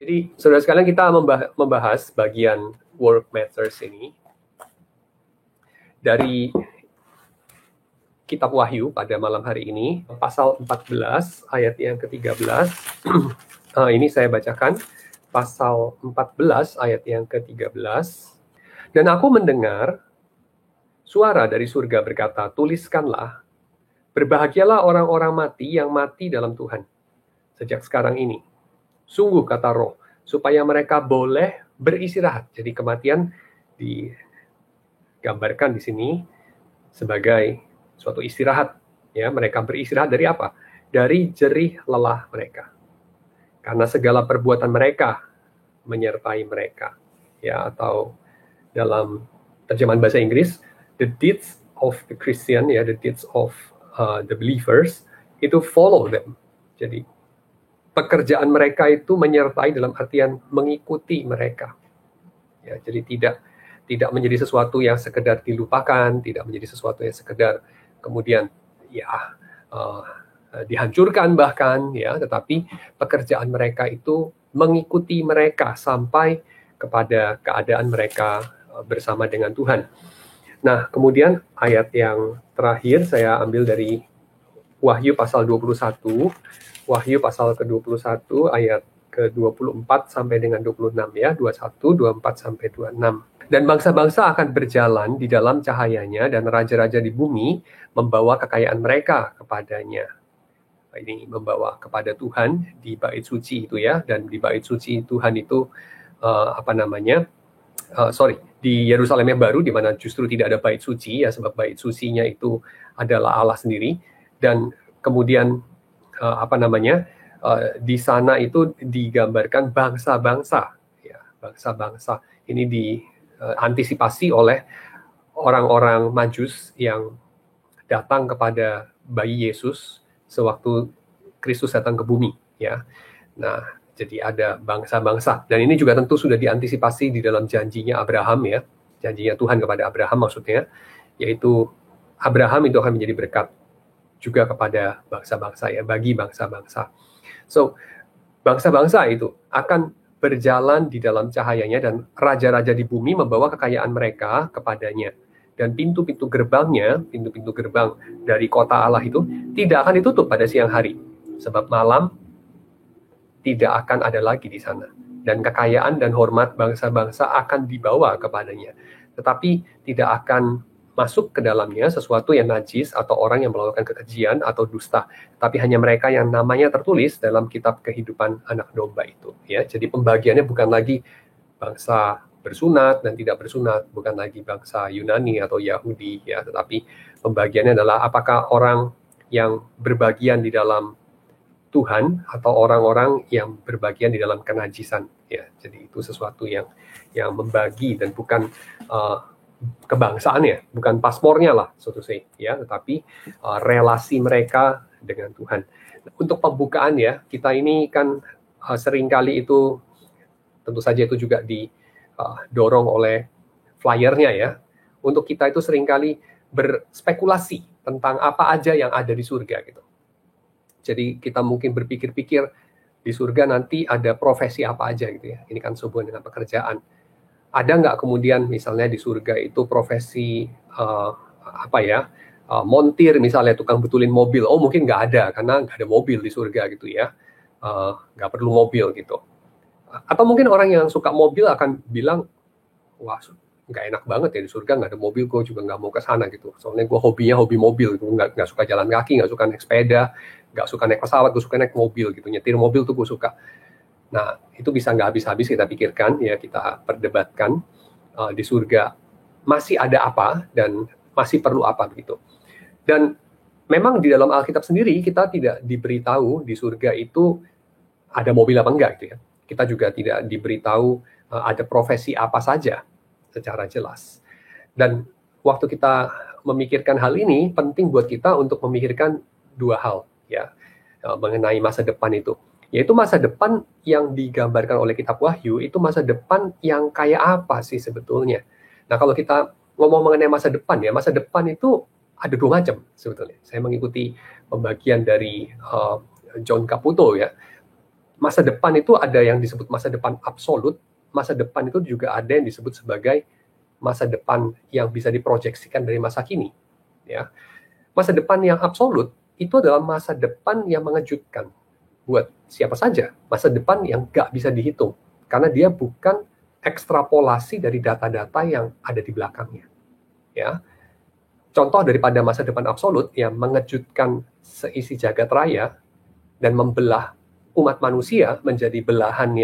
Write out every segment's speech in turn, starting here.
Jadi, saudara sekalian, kita membahas bagian work matters ini dari Kitab Wahyu pada malam hari ini, pasal 14 ayat yang ke-13. Ini saya bacakan, pasal 14 ayat yang ke-13. Dan aku mendengar suara dari surga berkata, "Tuliskanlah, berbahagialah orang-orang mati yang mati dalam Tuhan sejak sekarang ini. Sungguh, kata Roh, supaya mereka boleh beristirahat." Jadi kematian digambarkan di sini sebagai suatu istirahat. Ya, mereka beristirahat dari apa? Dari jerih lelah mereka. Karena segala perbuatan mereka menyertai mereka. Ya, atau dalam terjemahan bahasa Inggris, the deeds of the Christian, ya, the deeds of the believers, itu follow them. Jadi pekerjaan mereka itu menyertai dalam artian mengikuti mereka. Ya, jadi tidak menjadi sesuatu yang sekedar dilupakan, tidak menjadi sesuatu yang sekedar kemudian ya dihancurkan bahkan, ya, tetapi pekerjaan mereka itu mengikuti mereka sampai kepada keadaan mereka bersama dengan Tuhan. Nah, kemudian ayat yang terakhir saya ambil dari Wahyu pasal 21. Wahyu pasal ke-21 ayat ke-24 sampai dengan 26, ya, 21, 24 sampai 26. Dan bangsa-bangsa akan berjalan di dalam cahayanya, dan raja-raja di bumi membawa kekayaan mereka kepadanya. Ini membawa kepada Tuhan di bait suci itu, ya, dan di bait suci Tuhan itu di Yerusalem yang baru, di mana justru tidak ada bait suci, ya, sebab bait sucinya itu adalah Allah sendiri. Dan kemudian di sana itu digambarkan bangsa-bangsa, ya, bangsa-bangsa. Ini diantisipasi oleh orang-orang Majus yang datang kepada bayi Yesus sewaktu Kristus datang ke bumi, ya. Nah, jadi ada bangsa-bangsa, dan ini juga tentu sudah diantisipasi di dalam janjinya Abraham, ya, janjinya Tuhan kepada Abraham maksudnya, yaitu Abraham itu akan menjadi berkat juga kepada bangsa-bangsa, ya, bagi bangsa-bangsa. So, bangsa-bangsa itu akan berjalan di dalam cahayanya, dan raja-raja di bumi membawa kekayaan mereka kepadanya. Dan pintu-pintu gerbang dari kota Allah itu tidak akan ditutup pada siang hari, sebab malam tidak akan ada lagi di sana. Dan kekayaan dan hormat bangsa-bangsa akan dibawa kepadanya. Tetapi tidak akan masuk ke dalamnya sesuatu yang najis atau orang yang melakukan kekejian atau dusta, tapi hanya mereka yang namanya tertulis dalam kitab kehidupan anak domba itu, ya. Jadi pembagiannya bukan lagi bangsa bersunat dan tidak bersunat, bukan lagi bangsa Yunani atau Yahudi, ya, tetapi pembagiannya adalah apakah orang yang berbagian di dalam Tuhan atau orang-orang yang berbagian di dalam kenajisan, ya. Jadi itu sesuatu yang membagi, dan bukan kebangsaannya, bukan paspornya lah, so to say, ya, tetapi relasi mereka dengan Tuhan. Untuk pembukaan, ya, kita ini kan seringkali itu, tentu saja itu juga didorong oleh flyernya, ya. Untuk kita itu seringkali berspekulasi tentang apa aja yang ada di surga, gitu. Jadi kita mungkin berpikir-pikir di surga nanti ada profesi apa aja, gitu, ya. Ini kan sehubungan dengan pekerjaan. Ada nggak kemudian misalnya di surga itu profesi montir misalnya, tukang betulin mobil? Oh, mungkin nggak ada, karena nggak ada mobil di surga, gitu, ya. Nggak perlu mobil, gitu. Atau mungkin orang yang suka mobil akan bilang, wah, nggak enak banget ya di surga, nggak ada mobil, gue juga nggak mau ke sana, gitu. Soalnya gue hobi mobil, gitu. Nggak suka jalan kaki, nggak suka naik sepeda, nggak suka naik pesawat, gue suka naik mobil, gitu. Nyetir mobil tuh gue suka. Nah, itu bisa nggak habis-habis kita pikirkan, ya, kita perdebatkan di surga masih ada apa dan masih perlu apa, begitu. Dan memang di dalam Alkitab sendiri kita tidak diberitahu di surga itu ada mobil apa enggak, gitu, ya. Kita juga tidak diberitahu ada profesi apa saja secara jelas. Dan waktu kita memikirkan hal ini, penting buat kita untuk memikirkan dua hal, ya, mengenai masa depan itu. Yaitu masa depan yang digambarkan oleh kitab Wahyu, itu masa depan yang kayak apa sih sebetulnya. Nah, kalau kita ngomong mengenai masa depan, ya, masa depan itu ada dua macam sebetulnya. Saya mengikuti pembagian dari John Caputo, ya. masa depan itu ada yang disebut masa depan absolut, masa depan itu juga ada yang disebut sebagai masa depan yang bisa diproyeksikan dari masa kini. Ya, masa depan yang absolut itu adalah masa depan yang mengejutkan buat siapa saja, masa depan yang nggak bisa dihitung, karena dia bukan ekstrapolasi dari data-data yang ada di belakangnya. Ya, contoh daripada masa depan absolut yang mengejutkan seisi jagat raya dan membelah umat manusia menjadi belahan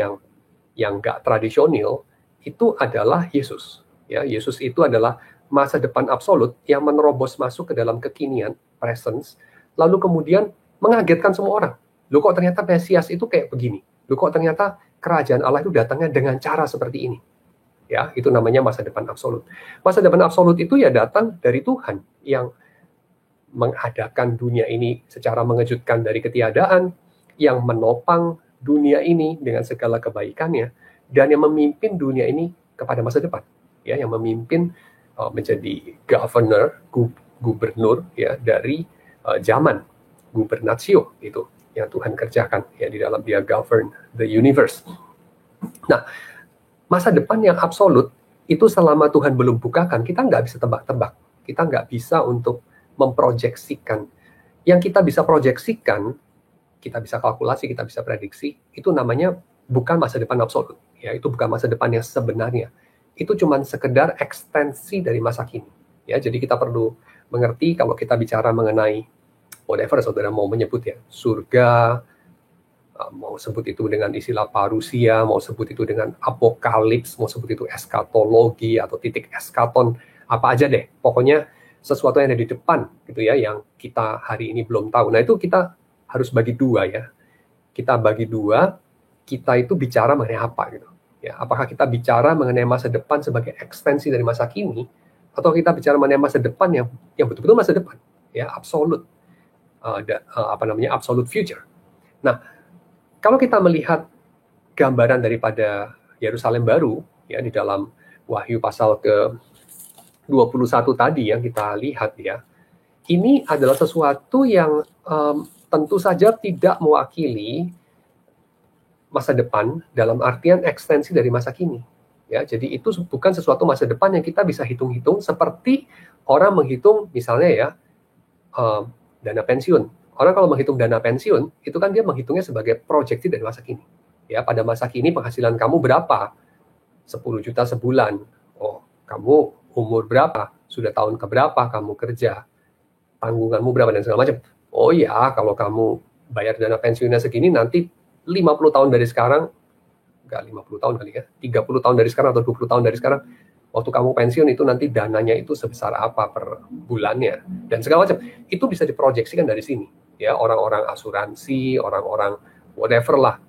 yang nggak tradisional, itu adalah Yesus. Ya, Yesus itu adalah masa depan absolut yang menerobos masuk ke dalam kekinian, presence, lalu kemudian mengagetkan semua orang. Loh kok ternyata Mesias itu kayak begini? Loh kok ternyata kerajaan Allah itu datangnya dengan cara seperti ini? Ya, itu namanya masa depan absolut. Masa depan absolut itu ya datang dari Tuhan yang mengadakan dunia ini secara mengejutkan dari ketiadaan, yang menopang dunia ini dengan segala kebaikannya, dan yang memimpin dunia ini kepada masa depan. Ya, yang memimpin menjadi gubernur ya dari zaman gubernatio itu yang Tuhan kerjakan ya di dalam dia govern the universe. Nah, masa depan yang absolut itu selama Tuhan belum bukakan, kita nggak bisa tebak-tebak, kita nggak bisa untuk memproyeksikan. Yang kita bisa proyeksikan, kita bisa kalkulasi, kita bisa prediksi, itu namanya bukan masa depan absolut. Ya, itu bukan masa depan yang sebenarnya. Itu cuma sekedar ekstensi dari masa kini. Ya, jadi kita perlu mengerti kalau kita bicara mengenai whatever saudara mau menyebut ya, surga, mau sebut itu dengan istilah parusia, mau sebut itu dengan apokalips, mau sebut itu eskatologi atau titik eskaton, apa aja deh. Pokoknya sesuatu yang ada di depan gitu ya, yang kita hari ini belum tahu. Nah, itu kita harus bagi dua ya. Kita bagi dua, kita itu bicara mengenai apa gitu. Ya, apakah kita bicara mengenai masa depan sebagai ekstensi dari masa kini, atau kita bicara mengenai masa depan yang betul-betul masa depan, ya absolut, absolute future. Nah, kalau kita melihat gambaran daripada Yerusalem baru, ya di dalam Wahyu pasal ke-21 tadi yang kita lihat ya, ini adalah sesuatu yang tentu saja tidak mewakili masa depan dalam artian ekstensi dari masa kini. Ya, jadi itu bukan sesuatu masa depan yang kita bisa hitung-hitung seperti orang menghitung misalnya ya dana pensiun. Orang kalau menghitung dana pensiun, itu kan dia menghitungnya sebagai proyeksi dari masa kini. Ya, pada masa kini penghasilan kamu berapa? 10 juta sebulan. Oh, kamu umur berapa? Sudah tahun keberapa kamu kerja? Tanggunganmu berapa dan segala macam. Oh ya, kalau kamu bayar dana pensiunnya segini, nanti 50 tahun dari sekarang, enggak 50 tahun kali ya, 30 tahun dari sekarang atau 20 tahun dari sekarang, waktu kamu pensiun itu nanti dananya itu sebesar apa per bulannya, dan segala macam. Itu bisa diproyeksikan dari sini. Ya, orang-orang asuransi, orang-orang whatever lah,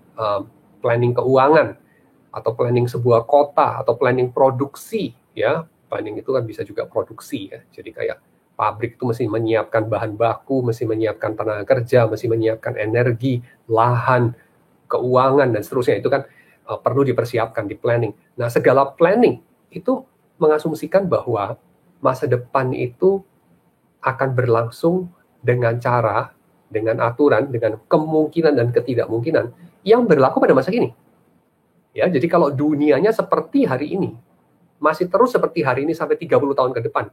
planning keuangan, atau planning sebuah kota, atau planning produksi, ya, planning itu kan bisa juga produksi ya, jadi kayak pabrik itu mesti menyiapkan bahan baku, mesti menyiapkan tenaga kerja, mesti menyiapkan energi, lahan, keuangan, dan seterusnya, itu kan perlu dipersiapkan, di planning. Nah, segala planning itu mengasumsikan bahwa masa depan itu akan berlangsung dengan cara, dengan aturan, dengan kemungkinan dan ketidakmungkinan yang berlaku pada masa kini. Ya, jadi kalau dunianya seperti hari ini, masih terus seperti hari ini sampai 30 tahun ke depan,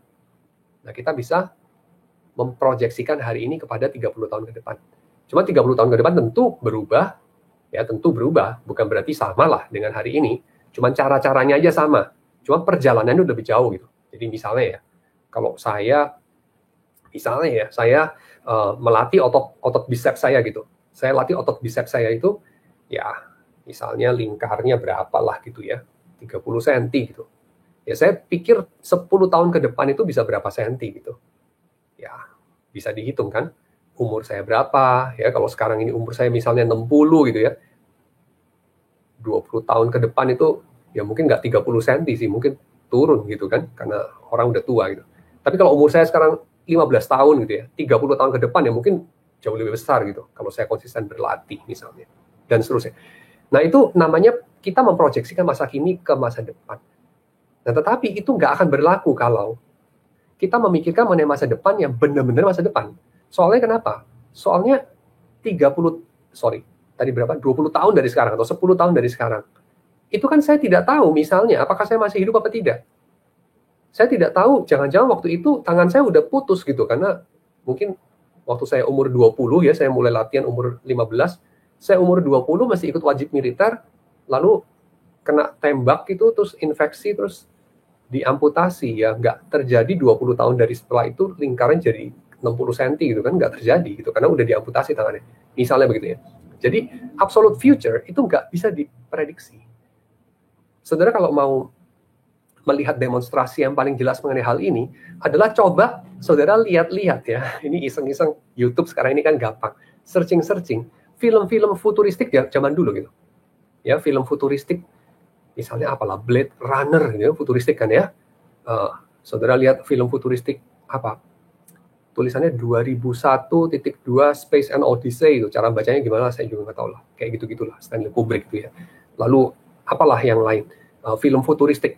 nah kita bisa memproyeksikan hari ini kepada 30 tahun ke depan. Cuma 30 tahun ke depan tentu berubah, ya tentu berubah, bukan berarti sama lah dengan hari ini, cuma cara-caranya aja sama, cuma perjalanannya udah lebih jauh gitu. Jadi misalnya ya, kalau saya melatih otot biceps saya gitu, saya latih otot biceps saya itu, ya misalnya lingkarnya berapa lah gitu ya, 30 cm gitu. Ya saya pikir 10 tahun ke depan itu bisa berapa senti gitu. Ya bisa dihitung kan, umur saya berapa, ya kalau sekarang ini umur saya misalnya 60 gitu ya, 20 tahun ke depan itu ya mungkin nggak 30 cm sih, mungkin turun gitu kan, karena orang udah tua gitu. Tapi kalau umur saya sekarang 15 tahun gitu ya, 30 tahun ke depan ya mungkin jauh lebih besar gitu, kalau saya konsisten berlatih misalnya, dan seterusnya. Nah itu namanya kita memproyeksikan masa kini ke masa depan. Nah tetapi itu nggak akan berlaku kalau kita memikirkan mengenai masa depan yang benar-benar masa depan. Soalnya kenapa? Soalnya tadi berapa, 20 tahun dari sekarang atau 10 tahun dari sekarang, itu kan saya tidak tahu misalnya apakah saya masih hidup apa tidak. Saya tidak tahu, jangan-jangan waktu itu tangan saya udah putus gitu, karena mungkin waktu saya umur 20 ya, saya mulai latihan umur 15, saya umur 20 masih ikut wajib militer, lalu kena tembak gitu, terus infeksi, terus diamputasi ya, nggak terjadi 20 tahun dari setelah itu lingkaran jadi 60 cm gitu kan, nggak terjadi gitu, karena udah diamputasi tangannya, misalnya begitu ya. Jadi absolute future itu nggak bisa diprediksi. Saudara kalau mau melihat demonstrasi yang paling jelas mengenai hal ini adalah coba saudara lihat-lihat ya, ini iseng-iseng YouTube sekarang ini kan gampang, searching film-film futuristik ya zaman dulu gitu ya, film futuristik misalnya apalah Blade Runner gitu ya, futuristik kan ya. Saudara lihat film futuristik apa, tulisannya 2001.2 Space and Odyssey itu, cara bacanya gimana saya juga nggak tahu lah, kayak gitu-gitulah, Stanley Kubrick itu ya. Lalu apalah yang lain, film futuristik,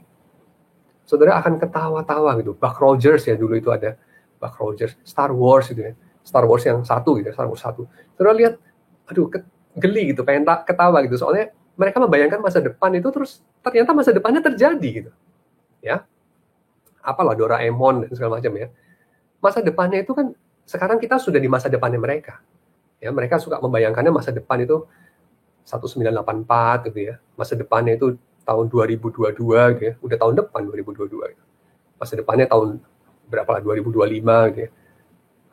saudara akan ketawa-tawa gitu. Buck Rogers ya, dulu itu ada Buck Rogers, Star Wars gitu ya, Star Wars yang satu gitu, Star Wars 1. Saudara lihat, aduh geli gitu, pengen ketawa gitu, soalnya mereka membayangkan masa depan itu, terus ternyata masa depannya terjadi gitu ya. Apalah Doraemon dan segala macam ya. Masa depannya itu kan sekarang kita sudah di masa depannya mereka ya, mereka suka membayangkannya masa depan itu 1984 gitu ya, masa depannya itu tahun 2022 gitu ya, udah tahun depan 2022 gitu. Masa depannya tahun berapa lah, 2025 gitu ya.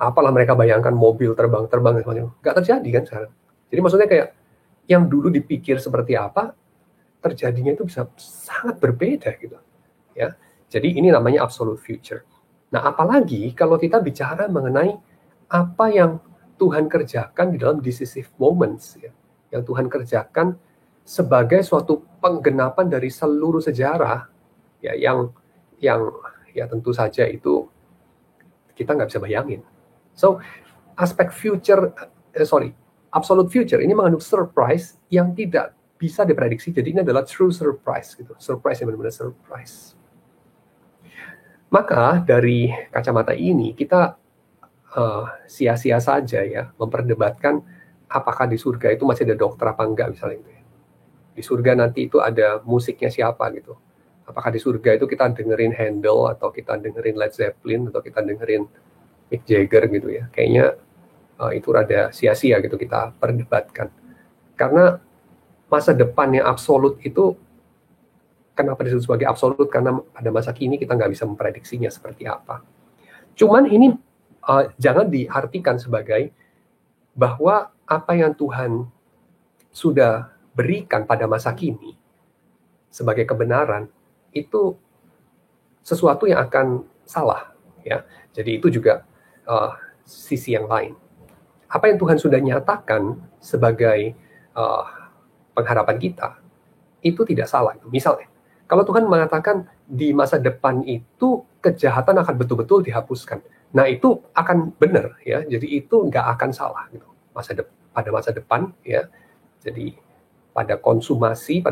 Apalah mereka bayangkan mobil terbang semuanya, nggak terjadi kan sekarang. Jadi maksudnya kayak yang dulu dipikir seperti apa, terjadinya itu bisa sangat berbeda gitu ya. Jadi ini namanya absolute future. Nah, apalagi kalau kita bicara mengenai apa yang Tuhan kerjakan di dalam decisive moments ya, yang Tuhan kerjakan sebagai suatu penggenapan dari seluruh sejarah ya, yang ya tentu saja itu kita nggak bisa bayangin. So aspek future, absolute future ini mengandung surprise yang tidak bisa diprediksi. Jadi ini adalah true surprise gitu, surprise yang benar-benar surprise. Maka dari kacamata ini kita sia-sia saja ya memperdebatkan apakah di surga itu masih ada dokter apa enggak misalnya gitu ya. Di surga nanti itu ada musiknya siapa gitu. Apakah di surga itu kita dengerin Handel atau kita dengerin Led Zeppelin atau kita dengerin Mick Jagger gitu ya. Kayaknya itu rada sia-sia gitu kita perdebatkan. Karena masa depan yang absolut itu, kenapa disebut sebagai absolut? Karena pada masa kini kita nggak bisa memprediksinya seperti apa. Cuman ini jangan diartikan sebagai bahwa apa yang Tuhan sudah berikan pada masa kini sebagai kebenaran itu sesuatu yang akan salah ya. Jadi itu juga sisi yang lain. Apa yang Tuhan sudah nyatakan sebagai pengharapan kita itu tidak salah. Misalnya, kalau Tuhan mengatakan di masa depan itu kejahatan akan betul-betul dihapuskan, nah itu akan benar ya. Jadi itu nggak akan salah gitu. Pada masa depan ya. Jadi pada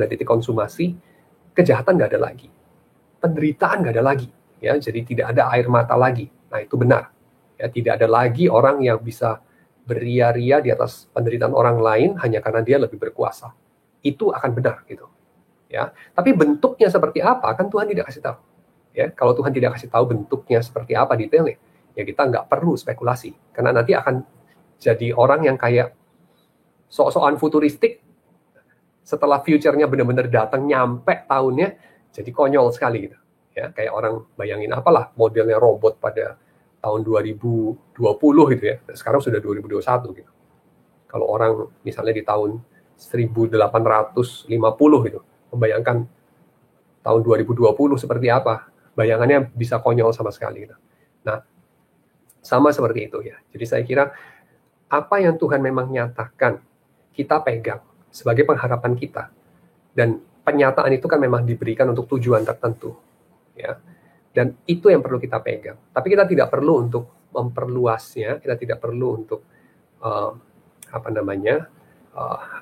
titik konsumasi, kejahatan nggak ada lagi, penderitaan nggak ada lagi ya. Jadi tidak ada air mata lagi. Nah itu benar ya. Tidak ada lagi orang yang bisa beria-ria di atas penderitaan orang lain hanya karena dia lebih berkuasa. Itu akan benar gitu ya. Tapi bentuknya seperti apa kan Tuhan tidak kasih tahu ya. Kalau Tuhan tidak kasih tahu bentuknya seperti apa detailnya, ya kita nggak perlu spekulasi, karena nanti akan jadi orang yang kayak sok-sokan futuristik, setelah future-nya benar-benar datang nyampe tahunnya jadi konyol sekali gitu ya. Kayak orang bayangin apalah modelnya robot pada tahun 2020 gitu ya, sekarang sudah 2021 gitu. Kalau orang misalnya di tahun 1850 gitu membayangkan tahun 2020 seperti apa, bayangannya bisa konyol sama sekali gitu. Nah, sama seperti itu ya. Jadi saya kira apa yang Tuhan memang nyatakan kita pegang sebagai pengharapan kita, dan penyataan itu kan memang diberikan untuk tujuan tertentu ya, dan itu yang perlu kita pegang. Tapi kita tidak perlu untuk memperluasnya, kita tidak perlu untuk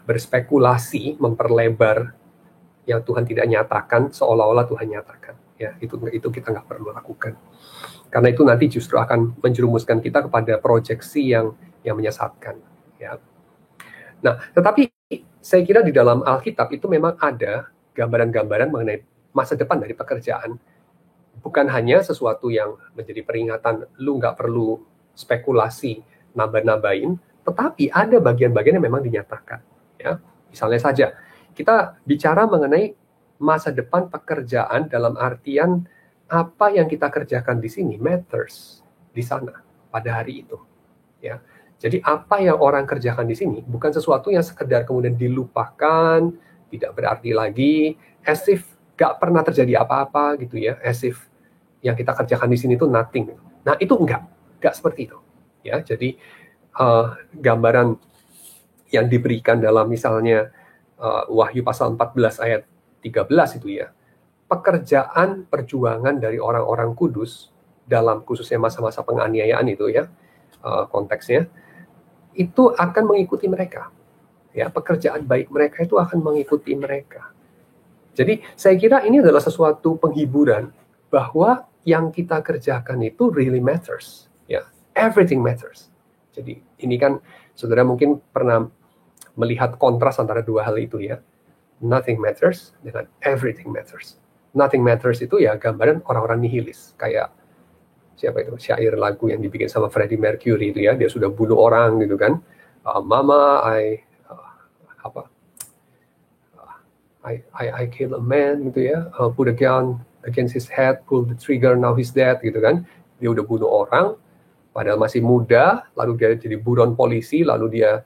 berspekulasi memperlebar yang Tuhan tidak nyatakan seolah-olah Tuhan nyatakan ya. Itu kita nggak perlu lakukan, karena itu nanti justru akan menjerumuskan kita kepada proyeksi yang menyesatkan ya. Nah, tetapi saya kira di dalam Alkitab itu memang ada gambaran-gambaran mengenai masa depan dari pekerjaan. Bukan hanya sesuatu yang menjadi peringatan, lu nggak perlu spekulasi, nambah-nambahin, tetapi ada bagian-bagian yang memang dinyatakan. Ya, misalnya saja, kita bicara mengenai masa depan pekerjaan dalam artian apa yang kita kerjakan di sini matters di sana pada hari itu. Ya, jadi apa yang orang kerjakan di sini bukan sesuatu yang sekedar kemudian dilupakan, tidak berarti lagi, as if gak pernah terjadi apa-apa gitu ya, as if yang kita kerjakan di sini itu nothing. Nah itu enggak seperti itu. Ya, jadi gambaran yang diberikan dalam misalnya Wahyu pasal 14 ayat 13 itu ya, pekerjaan perjuangan dari orang-orang kudus dalam khususnya masa-masa penganiayaan itu ya, konteksnya, itu akan mengikuti mereka. Ya, pekerjaan baik mereka itu akan mengikuti mereka. Jadi saya kira ini adalah sesuatu penghiburan bahwa yang kita kerjakan itu really matters. Ya, everything matters. Jadi ini kan saudara mungkin pernah melihat kontras antara dua hal itu ya. Nothing matters dengan everything matters. Nothing matters itu ya gambaran orang-orang nihilis. Kayak siapa itu, syair lagu yang dibikin sama Freddie Mercury itu ya, dia sudah bunuh orang gitu kan. Mama, I kill a man gitu ya, put a gun against his head, pull the trigger, now he's dead gitu kan. Dia udah bunuh orang, padahal masih muda, lalu dia jadi buron polisi, lalu dia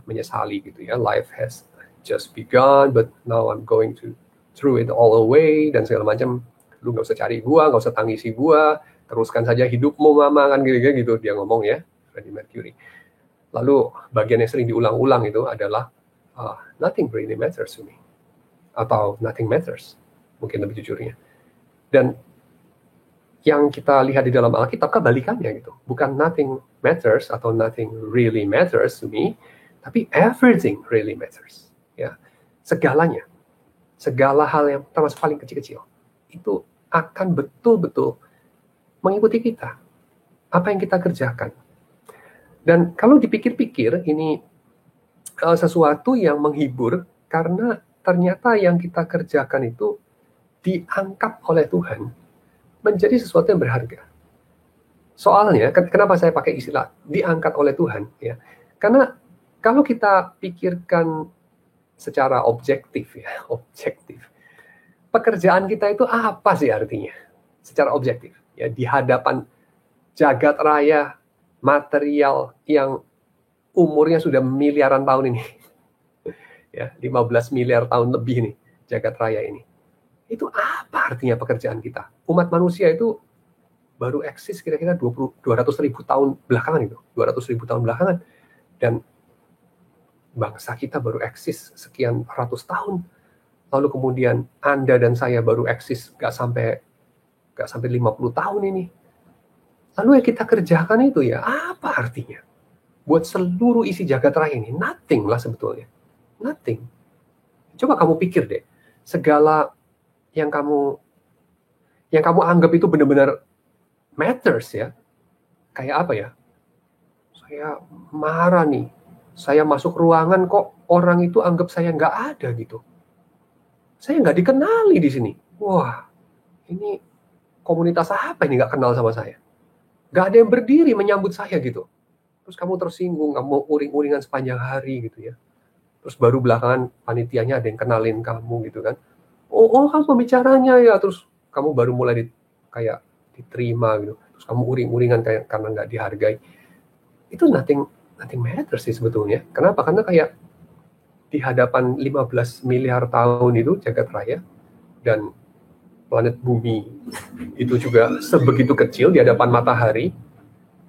menyesali gitu ya. Life has just begun, but now I'm going to throw it all away dan segala macam. Lu nggak usah cari gua, nggak usah tangisi gua, teruskan saja hidupmu mama, kan gitu dia ngomong ya, Freddie Mercury. Lalu bagian yang sering diulang-ulang itu adalah nothing really matters to me, atau nothing matters, mungkin lebih jujurnya. Dan yang kita lihat di dalam Alkitab kebalikannya gitu, bukan nothing matters atau nothing really matters to me, tapi everything really matters. Ya, segalanya, segala hal yang termasuk paling kecil-kecil itu akan betul-betul mengikuti kita, apa yang kita kerjakan. Dan kalau dipikir-pikir, ini sesuatu yang menghibur, karena ternyata yang kita kerjakan itu diangkat oleh Tuhan menjadi sesuatu yang berharga. Soalnya, kenapa saya pakai istilah diangkat oleh Tuhan? Ya, karena kalau kita pikirkan secara objektif, ya, objektif, pekerjaan kita itu apa sih artinya? Secara objektif, ya, di hadapan jagat raya material yang umurnya sudah miliaran tahun ini. Ya, 15 miliar tahun lebih nih jagat raya ini. Itu apa artinya pekerjaan kita? Umat manusia itu baru eksis kira-kira 200.000 tahun belakangan itu. 200.000 tahun belakangan. Dan bangsa kita baru eksis sekian ratus tahun. Lalu kemudian Anda dan saya baru eksis gak sampai 50 tahun ini. Lalu yang kita kerjakan itu ya apa artinya? Buat seluruh isi jagat raya ini, nothing lah sebetulnya. Nothing. Coba kamu pikir deh, segala yang kamu anggap itu benar-benar matters ya. Kayak apa ya? Saya marah nih. Saya masuk ruangan kok orang itu anggap saya nggak ada gitu. Saya nggak dikenali di sini. Wah, ini komunitas apa ini nggak kenal sama saya? Nggak ada yang berdiri menyambut saya gitu. Terus kamu tersinggung, kamu uring-uringan sepanjang hari gitu ya. Terus baru belakangan panitianya ada yang kenalin kamu gitu kan. Oh kamu pembicaranya ya. Terus kamu baru mulai kayak diterima gitu. Terus kamu uring-uringan kayak karena nggak dihargai. Itu nothing matters sih sebetulnya. Kenapa? Karena kayak di hadapan 15 miliar tahun itu jagat raya dan planet bumi itu juga sebegitu kecil di hadapan matahari,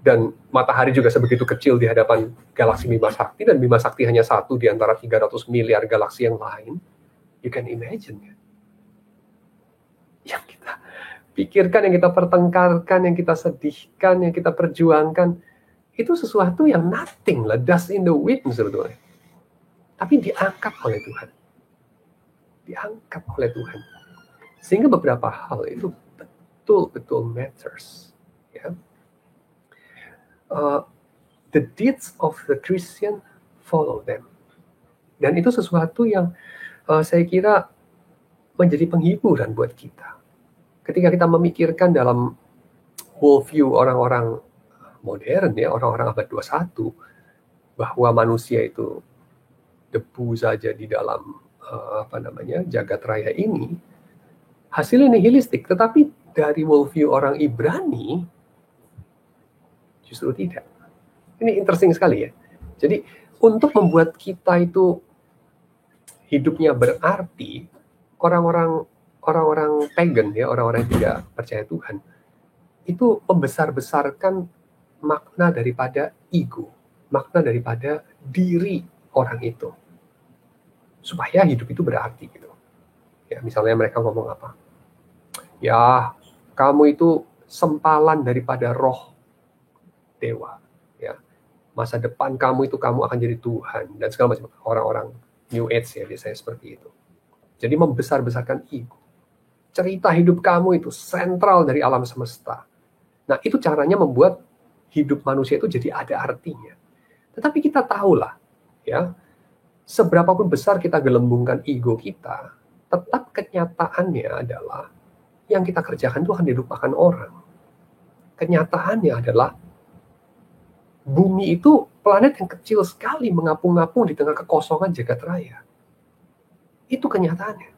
dan matahari juga sebegitu kecil di hadapan galaksi Bima Sakti, dan Bima Sakti hanya satu di antara 300 miliar galaksi yang lain. You can imagine ya? Yang kita pikirkan, yang kita pertengkarkan, yang kita sedihkan, yang kita perjuangkan, itu sesuatu yang nothing lah, dust in the wind sebetulnya. Tapi diangkat oleh Tuhan. Diangkat oleh Tuhan. Sehingga beberapa hal itu betul-betul matters. Ya. The deeds of the Christian follow them. Dan itu sesuatu yang saya kira menjadi penghiburan buat kita. Ketika kita memikirkan dalam worldview orang-orang modern ya, orang-orang abad 21, bahwa manusia itu debu saja di dalam jagat raya ini, hasilnya nihilistik. Tetapi dari worldview orang Ibrani justru tidak. Ini interesting sekali ya. Jadi untuk membuat kita itu hidupnya berarti, orang-orang pagan ya, orang-orang yang tidak percaya Tuhan, itu membesar-besarkan makna daripada ego, makna daripada diri orang itu, supaya hidup itu berarti gitu. Ya, misalnya mereka ngomong apa? Ya, kamu itu sempalan daripada roh dewa. Ya, masa depan kamu itu kamu akan jadi Tuhan dan segala macam. Orang-orang New Age ya biasanya seperti itu. Jadi membesar-besarkan ego. Cerita hidup kamu itu sentral dari alam semesta. Nah, itu caranya membuat hidup manusia itu jadi ada artinya. Tetapi kita tahulah, ya, seberapapun besar kita gelembungkan ego kita, tetap kenyataannya adalah yang kita kerjakan itu akan dilupakan orang. Kenyataannya adalah bumi itu planet yang kecil sekali mengapung-apung di tengah kekosongan jagat raya. Itu kenyataannya.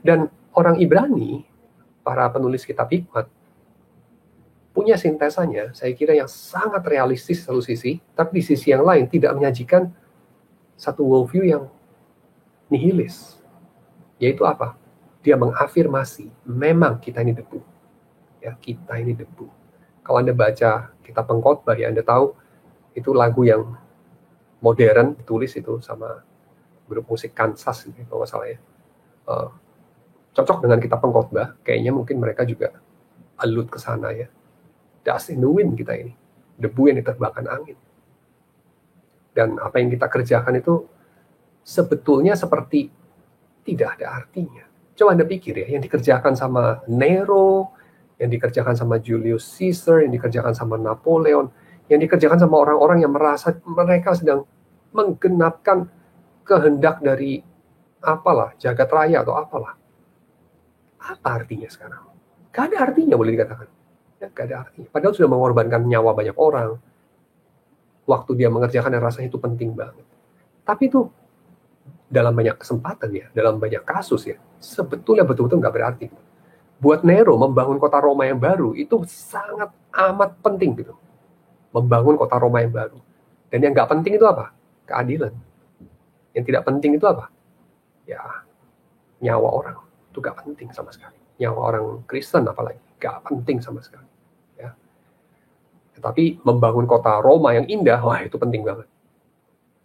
Dan orang Ibrani, para penulis kitab hikmat, punya sintesanya, saya kira yang sangat realistis satu sisi, tapi di sisi yang lain tidak menyajikan satu worldview yang nihilis. Yaitu apa? Dia mengafirmasi, memang kita ini debu. Ya, kita ini debu. Kalau Anda baca kitab Pengkhotbah, ya Anda tahu itu lagu yang modern, ditulis itu sama grup musik Kansas, kalau nggak salah ya. Cocok dengan kitab Pengkhotbah, kayaknya mungkin mereka juga allude ke sana ya. Dust in the wind kita ini, debu yang diterbangkan angin. Dan apa yang kita kerjakan itu sebetulnya seperti tidak ada artinya. Coba Anda pikir ya, yang dikerjakan sama Nero, yang dikerjakan sama Julius Caesar, yang dikerjakan sama Napoleon, yang dikerjakan sama orang-orang yang merasa mereka sedang menggenapkan kehendak dari apalah, jagat raya atau apalah. Apa artinya sekarang? Gak ada artinya boleh dikatakan. Ya, gak ada artinya. Padahal sudah mengorbankan nyawa banyak orang. Waktu dia mengerjakan yang rasanya itu penting banget. Tapi itu dalam banyak kesempatan ya, dalam banyak kasus ya, sebetulnya betul-betul gak berarti. Buat Nero membangun kota Roma yang baru itu sangat amat penting gitu. Membangun kota Roma yang baru. Dan yang gak penting itu apa? Keadilan. Yang tidak penting itu apa? Ya, nyawa orang. Itu gak penting sama sekali. Nyawa orang Kristen apalagi gak penting sama sekali ya. Tetapi membangun kota Roma yang indah, wah itu penting banget.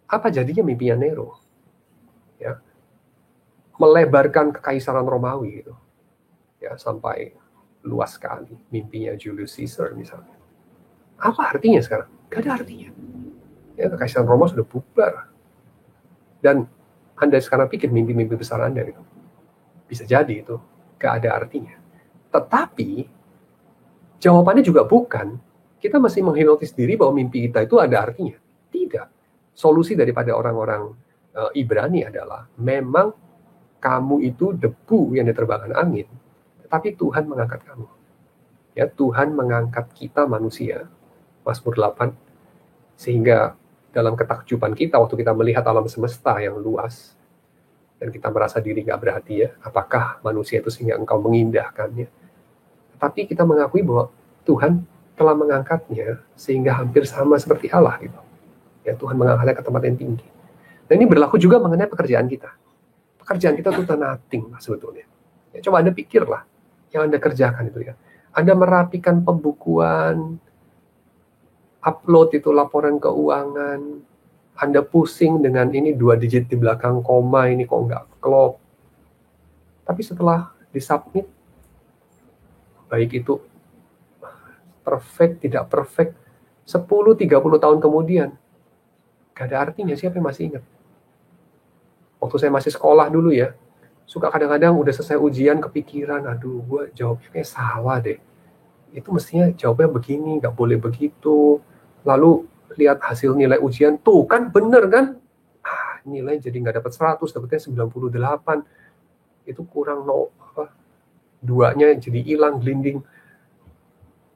Apa jadinya mimpinya Nero ya? Melebarkan kekaisaran Romawi gitu ya, sampai luas sekali. Mimpinya Julius Caesar misalnya. Apa artinya sekarang? Gak ada artinya ya, kekaisaran Roma sudah bubar. Dan Anda sekarang pikir mimpi-mimpi besar Anda gitu, bisa jadi itu gak ada artinya. Tetapi jawabannya juga bukan kita masih menghipnotis diri bahwa mimpi kita itu ada artinya. Tidak. Solusi daripada orang-orang Ibrani adalah memang kamu itu debu yang diterbangkan angin, tetapi Tuhan mengangkat kamu. Ya, Tuhan mengangkat kita manusia. Mazmur 8, sehingga dalam ketakjuban kita waktu kita melihat alam semesta yang luas dan kita merasa diri gak berarti ya, apakah manusia itu sehingga engkau mengindahkannya. Tapi kita mengakui bahwa Tuhan telah mengangkatnya sehingga hampir sama seperti Allah gitu. Ya, Tuhan mengangkatnya ke tempat yang tinggi. Dan ini berlaku juga mengenai pekerjaan kita. Pekerjaan kita itu nothing lah sebetulnya. Ya, coba Anda pikirlah yang Anda kerjakan itu ya. Anda merapikan pembukuan, upload itu laporan keuangan, Anda pusing dengan ini 2 digit di belakang koma, ini kok nggak klop. Tapi setelah disubmit, baik itu perfect, tidak perfect, 10-30 tahun kemudian, gak ada artinya. Siapa yang masih ingat? Waktu saya masih sekolah dulu ya, suka kadang-kadang udah selesai ujian kepikiran, aduh gue jawabnya kayak salah deh. Itu mestinya jawabnya begini, gak boleh begitu. Lalu lihat hasil nilai ujian, tuh kan bener kan? nilai jadi nggak dapat 100, dapatnya 98. Itu kurang duanya jadi hilang, glinding.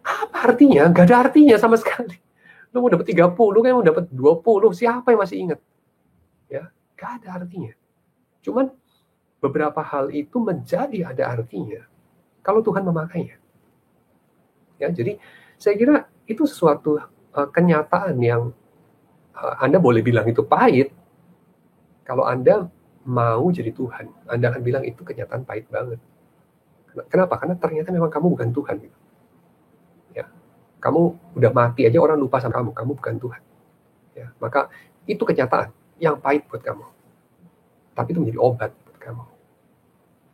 Apa artinya? Nggak ada artinya sama sekali. Lu mau dapat 30, kan mau dapat 20, siapa yang masih ingat? Ya, nggak ada artinya. Cuman beberapa hal itu menjadi ada artinya kalau Tuhan memakainya. Ya, jadi saya kira itu sesuatu kenyataan yang Anda boleh bilang itu pahit. Kalau Anda mau jadi Tuhan, Anda akan bilang itu kenyataan pahit banget. Kenapa? Karena ternyata memang kamu bukan Tuhan. Ya, kamu udah mati aja orang lupa sama kamu bukan Tuhan. Ya, maka itu kenyataan yang pahit buat kamu. Tapi itu menjadi obat buat kamu.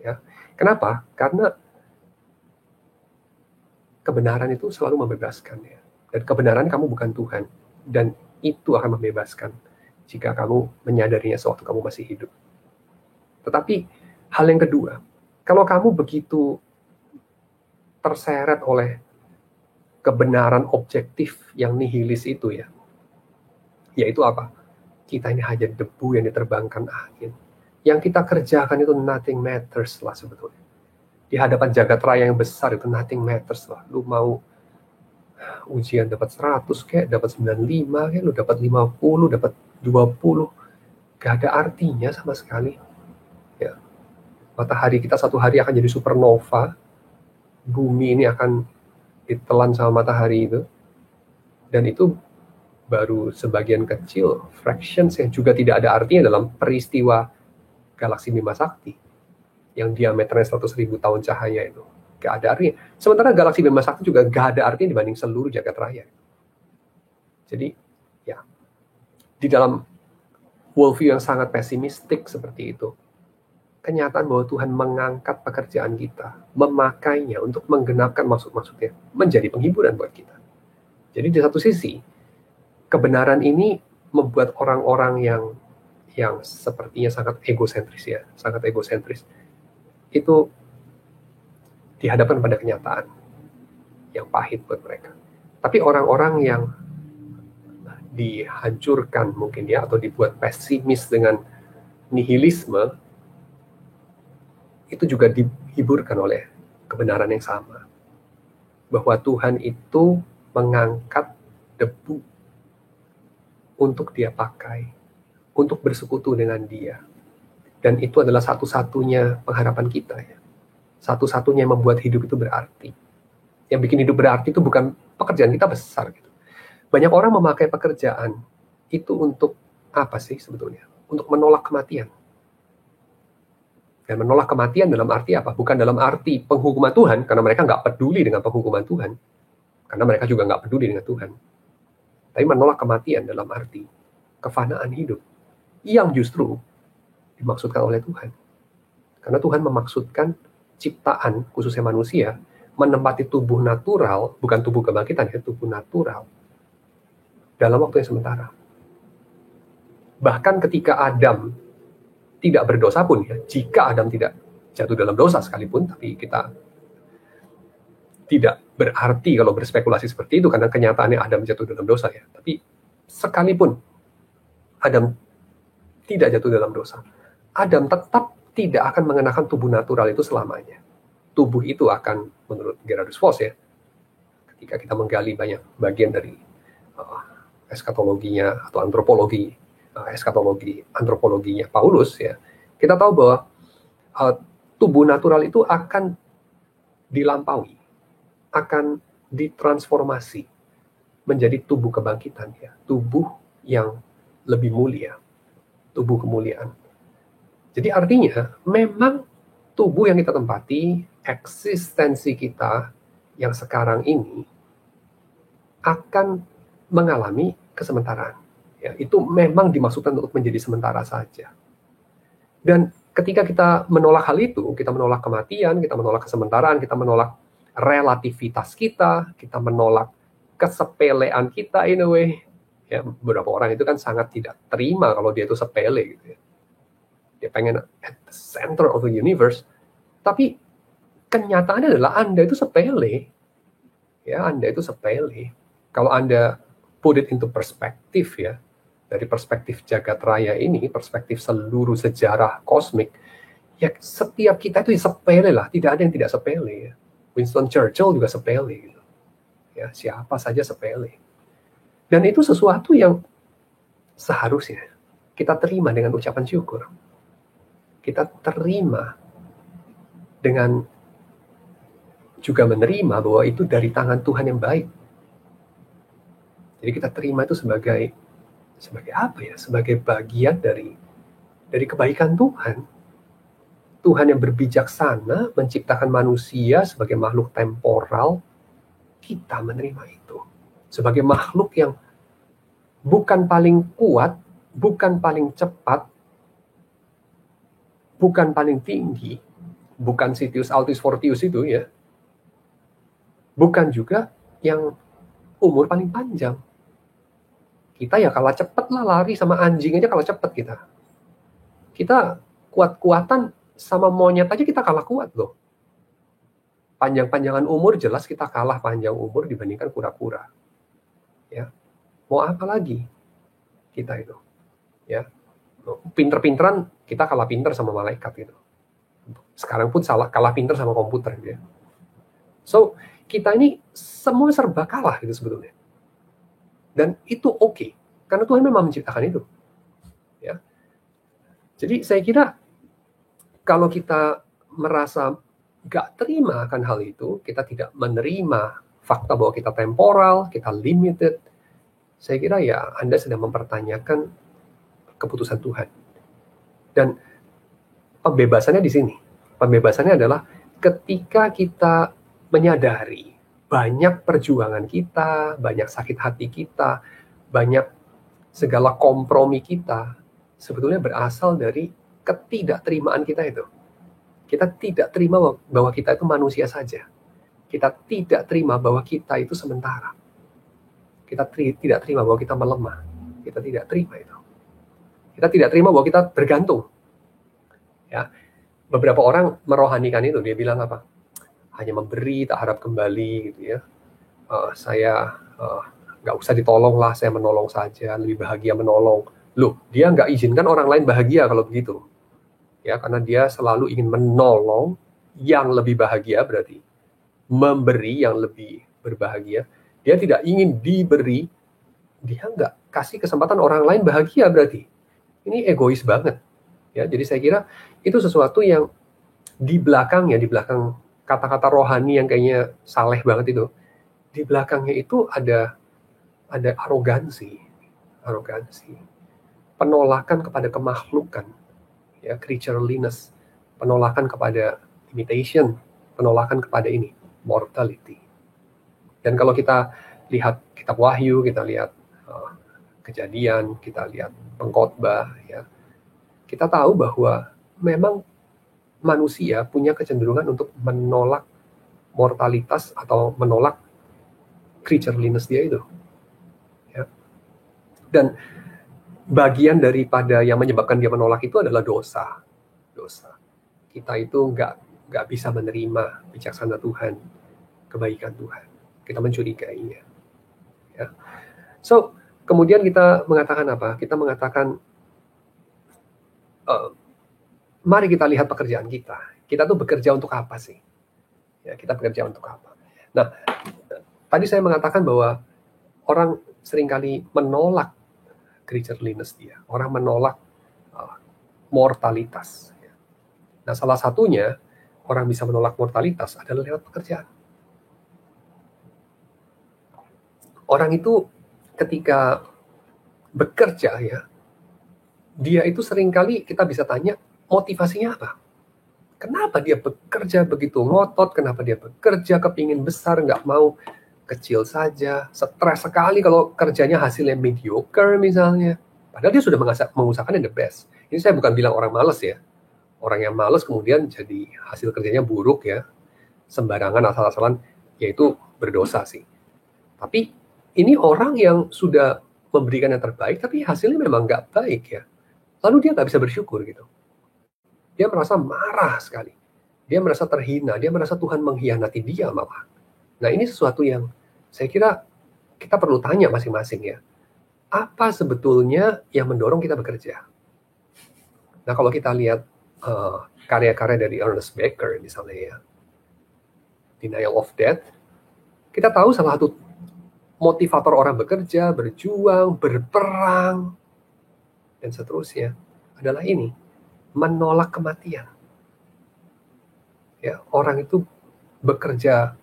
Ya, kenapa? Karena kebenaran itu selalu membebaskan, ya. Dan kebenaran kamu bukan Tuhan, dan itu akan membebaskan jika kamu menyadarinya sewaktu kamu masih hidup. Tetapi hal yang kedua, kalau kamu begitu terseret oleh kebenaran objektif yang nihilis itu, ya, yaitu apa? Kita ini hanya debu yang diterbangkan angin. Yang kita kerjakan itu nothing matters lah sebetulnya. Di hadapan jagat raya yang besar itu nothing matters lah. Lu mau ujian dapat 100 kayak, dapat 95 kayak, lu dapat 50, dapat 20, gak ada artinya sama sekali. Ya. Matahari kita satu hari akan jadi supernova. Bumi ini akan ditelan sama matahari itu. Dan itu baru sebagian kecil, fractions yang juga tidak ada artinya dalam peristiwa galaksi Bima Sakti yang diameternya 100.000 tahun cahaya itu. Gak ada artinya. Sementara galaksi Bima Sakti juga gak ada artinya dibanding seluruh jagat raya. Jadi, ya, di dalam worldview yang sangat pesimistik seperti itu, kenyataan bahwa Tuhan mengangkat pekerjaan kita, memakainya untuk menggenapkan maksud-maksudnya, menjadi penghiburan buat kita. Jadi di satu sisi, kebenaran ini membuat orang-orang yang sepertinya sangat egosentris, ya, sangat egosentris, itu dihadapkan pada kenyataan yang pahit buat mereka. Tapi orang-orang yang dihancurkan mungkin, ya, atau dibuat pesimis dengan nihilisme, itu juga dihiburkan oleh kebenaran yang sama. Bahwa Tuhan itu mengangkat debu untuk dia pakai, untuk bersekutu dengan dia. Dan itu adalah satu-satunya pengharapan kita, ya. Satu-satunya yang membuat hidup itu berarti. Yang bikin hidup berarti itu bukan pekerjaan kita besar, gitu. Banyak orang memakai pekerjaan itu untuk apa sih sebetulnya? Untuk menolak kematian. Dan menolak kematian dalam arti apa? Bukan dalam arti penghukuman Tuhan, karena mereka nggak peduli dengan penghukuman Tuhan. Karena mereka juga nggak peduli dengan Tuhan. Tapi menolak kematian dalam arti kefanaan hidup, yang justru dimaksudkan oleh Tuhan. Karena Tuhan memaksudkan ciptaan, khususnya manusia, menempati tubuh natural, bukan tubuh kebangkitan, ya, tubuh natural, dalam waktu yang sementara. Bahkan ketika Adam tidak berdosa pun, ya, jika Adam tidak jatuh dalam dosa sekalipun, tapi kita tidak berarti kalau berspekulasi seperti itu, karena kenyataannya Adam jatuh dalam dosa, ya. Tapi sekalipun Adam tidak jatuh dalam dosa, Adam tetap tidak akan mengenakan tubuh natural itu selamanya. Tubuh itu akan, menurut Gerardus Voss, ya, ketika kita menggali banyak bagian dari eskatologinya atau antropologi, eskatologi antropologinya Paulus, ya, kita tahu bahwa tubuh natural itu akan dilampaui, akan ditransformasi menjadi tubuh kebangkitan, ya, tubuh yang lebih mulia, tubuh kemuliaan. Jadi artinya memang tubuh yang kita tempati, eksistensi kita yang sekarang ini akan mengalami kesementaraan. Ya, itu memang dimaksudkan untuk menjadi sementara saja. Dan ketika kita menolak hal itu, kita menolak kematian, kita menolak kesementaraan, kita menolak relativitas kita menolak kesepelean kita in a way. Ya, beberapa orang itu kan sangat tidak terima kalau dia itu sepele, gitu, ya. Dia pengen at the center of the universe, tapi kenyataannya adalah Anda itu sepele. Ya, Anda itu sepele. Kalau Anda put it into perspective, ya, dari perspektif jagat raya ini, perspektif seluruh sejarah kosmik, ya setiap kita itu sepele lah, tidak ada yang tidak sepele ya. Winston Churchill juga sepele gitu. Ya, siapa saja sepele. Dan itu sesuatu yang seharusnya kita terima dengan ucapan syukur. Kita terima dengan juga menerima bahwa itu dari tangan Tuhan yang baik. Jadi kita terima itu sebagai apa ya? Sebagai bagian dari kebaikan Tuhan. Tuhan yang berbijaksana menciptakan manusia sebagai makhluk temporal, kita menerima itu. Sebagai makhluk yang bukan paling kuat, bukan paling cepat, bukan paling tinggi, bukan Sitius Altis Fortius itu ya, bukan juga yang umur paling panjang. Kita ya kalah cepat lah, lari sama anjing aja kalah cepat kita. Kita kuat-kuatan sama monyet aja kita kalah kuat loh. Panjang-panjangan umur jelas kita kalah panjang umur dibandingkan kura-kura. Ya. Mau apa lagi kita itu? Ya. Pinter-pinteran kita kalah pinter sama malaikat gitu. Sekarang pun kalah pinter sama komputer gitu ya. So, kita ini semua serba kalah gitu sebetulnya. Dan itu oke, karena Tuhan memang menciptakan itu. Ya. Jadi saya kira kalau kita merasa gak terima akan hal itu, kita tidak menerima fakta bahwa kita temporal, kita limited, saya kira ya Anda sedang mempertanyakan keputusan Tuhan. Dan pembebasannya di sini. Pembebasannya adalah ketika kita menyadari banyak perjuangan kita, banyak sakit hati kita, banyak segala kompromi kita, sebetulnya berasal dari ketidakterimaan kita itu. Kita tidak terima bahwa kita itu manusia saja. Kita tidak terima bahwa kita itu sementara. Kita tidak terima bahwa kita melemah. Kita tidak terima itu. Kita tidak terima bahwa kita bergantung. Ya, beberapa orang merohanikan itu. Dia bilang apa? Hanya memberi, tak harap kembali, gitu ya. Saya nggak usah ditolong lah, saya menolong saja, lebih bahagia menolong. Loh, dia nggak izinkan orang lain bahagia kalau begitu. Ya, karena dia selalu ingin menolong yang lebih bahagia, berarti memberi yang lebih berbahagia. Dia tidak ingin diberi, dia nggak kasih kesempatan orang lain bahagia, berarti ini egois banget. Ya, jadi saya kira itu sesuatu yang di belakang kata-kata rohani yang kayaknya saleh banget itu, di belakangnya itu ada arogansi, penolakan kepada kemakhlukan, ya, creatureliness, penolakan kepada limitation, penolakan kepada ini, mortality. Dan kalau kita lihat kitab Wahyu, kita lihat Kejadian, kita lihat Pengkhotbah, ya, kita tahu bahwa memang manusia punya kecenderungan untuk menolak mortalitas atau menolak creatureliness dia itu. Ya. Dan bagian daripada yang menyebabkan dia menolak itu adalah dosa. Kita itu nggak bisa menerima bijaksana Tuhan, kebaikan Tuhan. Kita mencurigainya. Ya. So, kemudian kita mengatakan apa? Kita mengatakan, mari kita lihat pekerjaan kita. Kita tuh bekerja untuk apa sih? Ya, kita bekerja untuk apa? Nah, tadi saya mengatakan bahwa orang seringkali menolak creatureliness dia. Orang menolak mortalitas. Nah, salah satunya orang bisa menolak mortalitas adalah lewat pekerjaan. Orang itu ketika bekerja, ya, dia itu seringkali kita bisa tanya motivasinya apa? Kenapa dia bekerja begitu ngotot? Kenapa dia bekerja kepingin besar, nggak mau kecil saja? Stres sekali kalau kerjanya hasilnya mediocre misalnya. Padahal dia sudah mengusahakan yang the best. Ini saya bukan bilang orang malas ya. Orang yang malas kemudian jadi hasil kerjanya buruk ya. Sembarangan asal-asalan, yaitu berdosa sih. Tapi ini orang yang sudah memberikan yang terbaik, tapi hasilnya memang nggak baik ya. Lalu dia nggak bisa bersyukur gitu. Dia merasa marah sekali. Dia merasa terhina. Dia merasa Tuhan mengkhianati dia malah. Nah, ini sesuatu yang saya kira kita perlu tanya masing-masing ya. apa sebetulnya yang mendorong kita bekerja? Nah, kalau kita lihat karya-karya dari Ernest Becker misalnya ya, Denial of Death, kita tahu salah satu motivator orang bekerja, berjuang, berperang, dan seterusnya adalah ini, menolak kematian. Ya, orang itu bekerja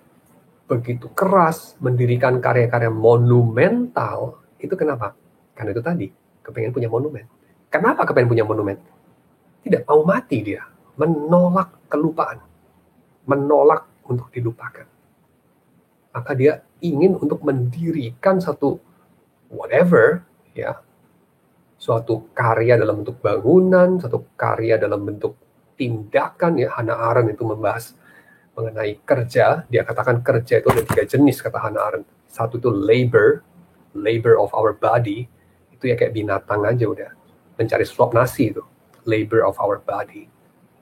begitu keras, mendirikan karya-karya monumental, itu kenapa? Karena itu tadi, kepengen punya monumen. Kenapa kepengen punya monumen? Tidak mau mati dia, menolak kelupaan, menolak untuk dilupakan. Maka dia ingin untuk mendirikan satu whatever, ya, suatu karya dalam bentuk bangunan, suatu karya dalam bentuk tindakan, ya. Hannah Arendt itu membahas mengenai kerja. Dia katakan kerja itu ada 3 jenis, kata Hannah Arendt. Satu itu labor of our body, itu ya kayak binatang aja udah, mencari suap nasi itu, labor of our body.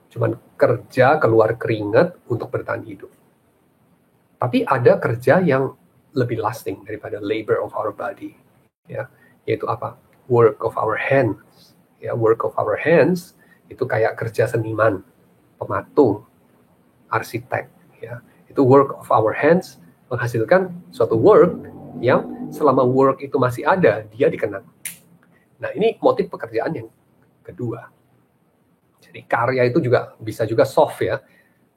Cuman kerja keluar keringat untuk bertahan hidup. Tapi ada kerja yang lebih lasting daripada labor of our body, ya, yaitu apa? Work of our hands. Ya, work of our hands itu kayak kerja seniman, pematung, arsitek, ya. Itu work of our hands menghasilkan suatu work yang selama work itu masih ada, dia dikenang. Nah, ini motif pekerjaan yang kedua. Jadi karya itu juga bisa juga soft ya.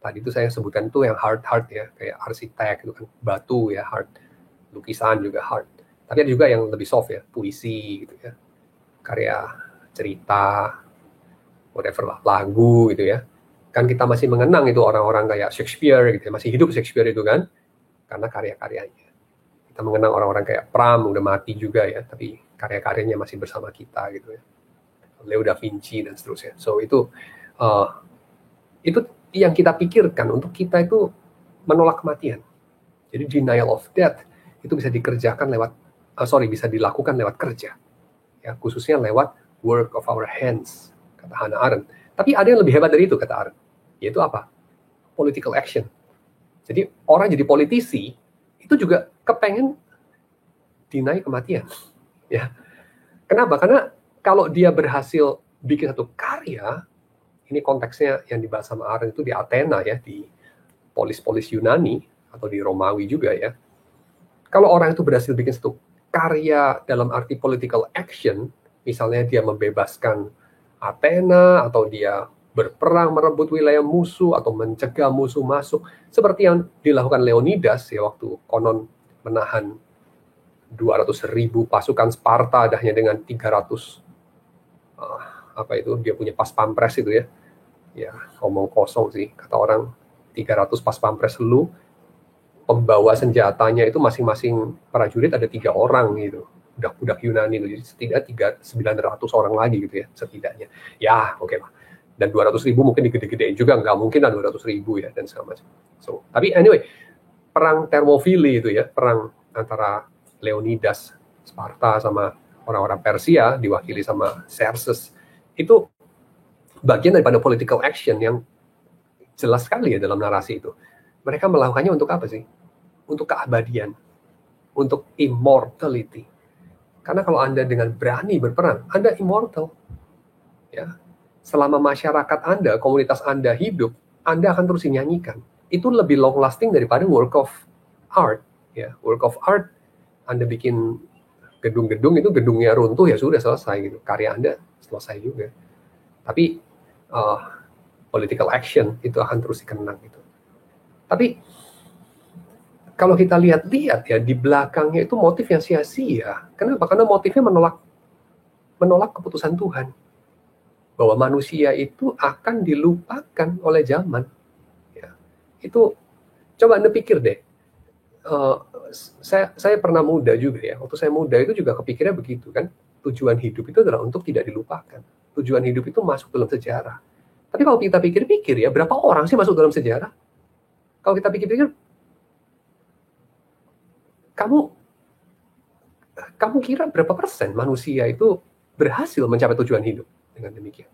Tadi itu saya sebutkan itu yang hard ya, kayak arsitek itu kan batu ya, hard. Lukisan juga hard. Tapi ada juga yang lebih soft ya, puisi gitu ya, karya cerita, whatever lah, lagu gitu ya. Kan kita masih mengenang itu orang-orang kayak Shakespeare gitu ya, masih hidup Shakespeare itu kan, karena karya-karyanya. Kita mengenang orang-orang kayak Pram, udah mati juga ya, tapi karya-karyanya masih bersama kita gitu ya. Leo da Vinci dan seterusnya. So itu yang kita pikirkan untuk kita itu menolak kematian. Jadi denial of death itu bisa dikerjakan lewat, bisa dilakukan lewat kerja. Ya, khususnya lewat work of our hands, kata Hannah Arendt. Tapi ada yang lebih hebat dari itu, kata Arendt. Yaitu apa? Political action. Jadi orang jadi politisi itu juga kepengen deny kematian. Ya. Kenapa? Karena kalau dia berhasil bikin satu karya, ini konteksnya yang dibahas sama Arendt itu di Athena ya, di polis-polis Yunani atau di Romawi juga ya. Kalau orang itu berhasil bikin satu karya dalam arti political action, misalnya dia membebaskan Athena atau dia berperang merebut wilayah musuh atau mencegah musuh masuk, seperti yang dilakukan Leonidas ya waktu konon menahan 200.000 pasukan Sparta hanya dengan 300 dia punya pas pampres itu ya ngomong kosong sih, kata orang 300 pas pampres lu, pembawa senjatanya itu masing-masing prajurit ada 3 orang gitu, budak-budak Yunani itu, jadi setidaknya 900 orang lagi gitu ya setidaknya ya, oke lah. Dan 200.000 mungkin digede-gedein juga, nggak mungkin lah 200.000 ya dan segala macam. So tapi anyway, perang Thermopylae itu ya, perang antara Leonidas Sparta sama orang-orang Persia diwakili sama Xerxes, itu bagian daripada political action yang jelas sekali ya dalam narasi itu. Mereka melakukannya untuk apa sih? Untuk keabadian, untuk immortality. Karena kalau Anda dengan berani berperang, Anda immortal. Ya. Selama masyarakat Anda, komunitas Anda hidup, Anda akan terus dinyanyikan. Itu lebih long lasting daripada work of art. Ya, work of art, Anda bikin gedung-gedung itu gedungnya runtuh ya sudah selesai gitu. Karya Anda selesai juga. Tapi political action itu akan terus dikenang gitu. Tapi kalau kita lihat-lihat ya di belakangnya itu motif yang sia-sia. Kenapa? Karena motifnya menolak keputusan Tuhan bahwa manusia itu akan dilupakan oleh zaman. Ya. Itu coba Anda pikir deh. Saya pernah muda juga ya. Waktu saya muda itu juga kepikirnya begitu kan. Tujuan hidup itu adalah untuk tidak dilupakan. Tujuan hidup itu masuk dalam sejarah. Tapi kalau kita pikir-pikir ya, berapa orang sih masuk dalam sejarah? Kalau kita pikir-pikir, kamu kira berapa persen manusia itu berhasil mencapai tujuan hidup dengan demikian?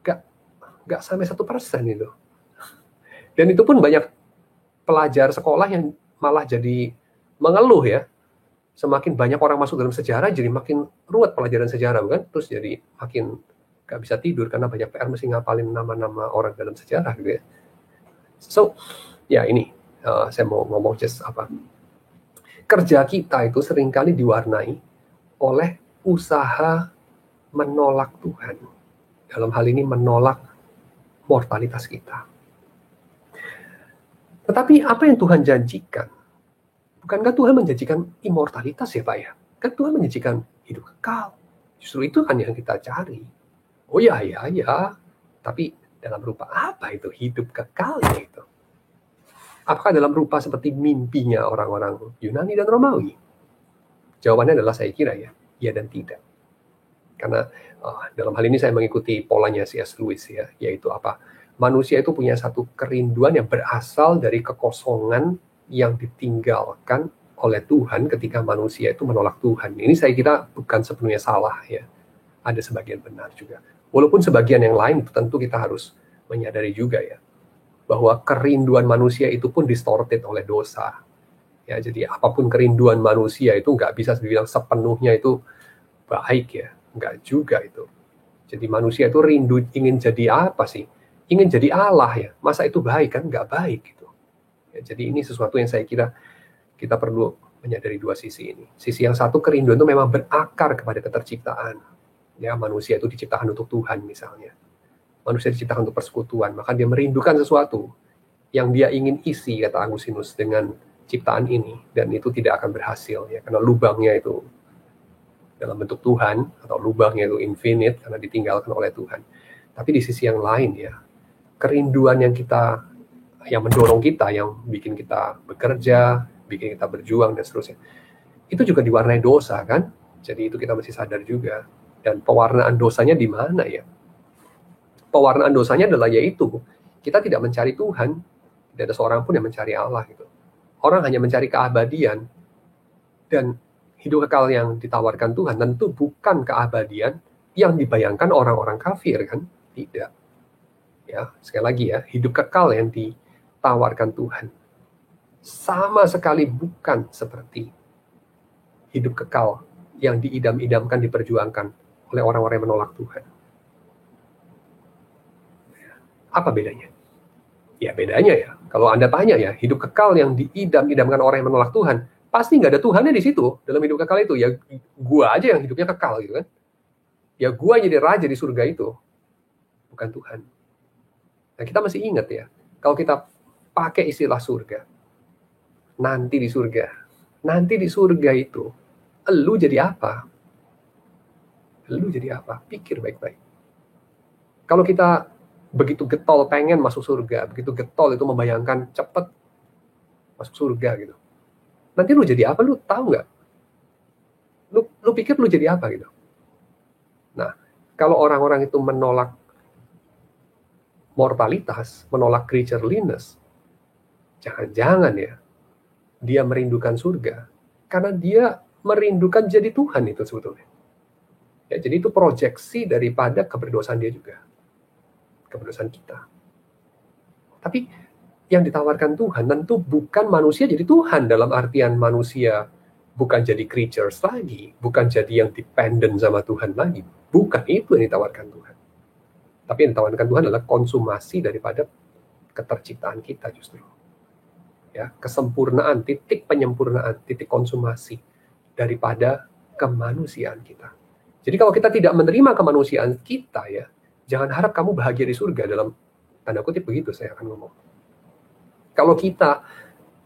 Gak sampai 1% itu. Dan itu pun banyak pelajar sekolah yang malah jadi mengeluh ya. Semakin banyak orang masuk dalam sejarah, jadi makin ruwet pelajaran sejarah, bukan? Terus jadi makin gak bisa tidur karena banyak PR mesti ngapalin nama-nama orang dalam sejarah gitu ya. So, ya ini saya mau ngomong just apa. Kerja kita itu seringkali diwarnai oleh usaha menolak Tuhan. Dalam hal ini menolak mortalitas kita. Tetapi apa yang Tuhan janjikan? Bukankah Tuhan menjanjikan immortalitas ya Pak ya? Kan Tuhan menjanjikan hidup kekal. Justru itu kan yang kita cari. Oh ya. Tapi dalam rupa apa itu hidup kekal itu? Apakah dalam rupa seperti mimpinya orang-orang Yunani dan Romawi? Jawabannya adalah saya kira ya dan tidak. Karena dalam hal ini saya mengikuti polanya C.S. Lewis ya, yaitu apa? Manusia itu punya satu kerinduan yang berasal dari kekosongan yang ditinggalkan oleh Tuhan ketika manusia itu menolak Tuhan. Ini saya kira bukan sepenuhnya salah ya. Ada sebagian benar juga. Walaupun sebagian yang lain tentu kita harus menyadari juga ya, bahwa kerinduan manusia itu pun distorted oleh dosa. Ya, jadi apapun kerinduan manusia itu nggak bisa dibilang sepenuhnya itu baik ya, nggak juga itu. Jadi manusia itu rindu ingin jadi apa sih? Ingin jadi Allah ya, masa itu baik kan? Nggak baik gitu. Ya, jadi ini sesuatu yang saya kira kita perlu menyadari dua sisi ini. Sisi yang satu, kerinduan itu memang berakar kepada keterciptaan. Ya, manusia itu diciptakan untuk Tuhan misalnya. Manusia diciptakan untuk persekutuan, maka dia merindukan sesuatu yang dia ingin isi, kata Agustinus, dengan ciptaan ini, dan itu tidak akan berhasil ya, karena lubangnya itu dalam bentuk Tuhan, atau lubangnya itu infinite karena ditinggalkan oleh Tuhan. Tapi di sisi yang lain ya, kerinduan yang mendorong kita, yang bikin kita bekerja, bikin kita berjuang dan seterusnya, itu juga diwarnai dosa kan. Jadi itu kita mesti sadar juga. Dan pewarnaan dosanya di mana ya? Pewarnaan dosanya adalah yaitu kita tidak mencari Tuhan, tidak ada seorang pun yang mencari Allah gitu. Orang hanya mencari keabadian, dan hidup kekal yang ditawarkan Tuhan tentu bukan keabadian yang dibayangkan orang-orang kafir kan, tidak. Ya, sekali lagi ya, hidup kekal yang ditawarkan Tuhan sama sekali bukan seperti hidup kekal yang diidam-idamkan, diperjuangkan oleh orang-orang yang menolak Tuhan. Apa bedanya? Ya bedanya ya, kalau Anda tanya ya, hidup kekal yang diidam-idamkan orang yang menolak Tuhan, pasti nggak ada Tuhannya di situ dalam hidup kekal itu. Ya gua aja yang hidupnya kekal gitu kan. Ya gua jadi raja di surga itu, bukan Tuhan. Nah kita masih ingat ya, kalau kita pakai istilah surga, nanti di surga itu, elu jadi apa? Elu jadi apa? Pikir baik-baik. Kalau kita begitu getol pengen masuk surga, begitu getol itu membayangkan cepet masuk surga gitu, nanti lu jadi apa? Lu tahu nggak? Lu pikir lu jadi apa gitu? Nah, kalau orang-orang itu menolak mortalitas, menolak creatureliness, jangan-jangan ya dia merindukan surga karena dia merindukan jadi Tuhan itu sebetulnya. Ya, jadi itu proyeksi daripada keberdosaan dia juga, keberdosaan kita. Tapi yang ditawarkan Tuhan tentu bukan manusia jadi Tuhan dalam artian manusia bukan jadi creatures lagi, bukan jadi yang dependent sama Tuhan lagi. Bukan itu yang ditawarkan Tuhan. Tapi yang ditawarkan Tuhan adalah konsumasi daripada keterciptaan kita justru. Ya, kesempurnaan, titik penyempurnaan, titik konsumasi daripada kemanusiaan kita. Jadi kalau kita tidak menerima kemanusiaan kita ya, jangan harap kamu bahagia di surga, dalam tanda kutip begitu saya akan ngomong. Kalau kita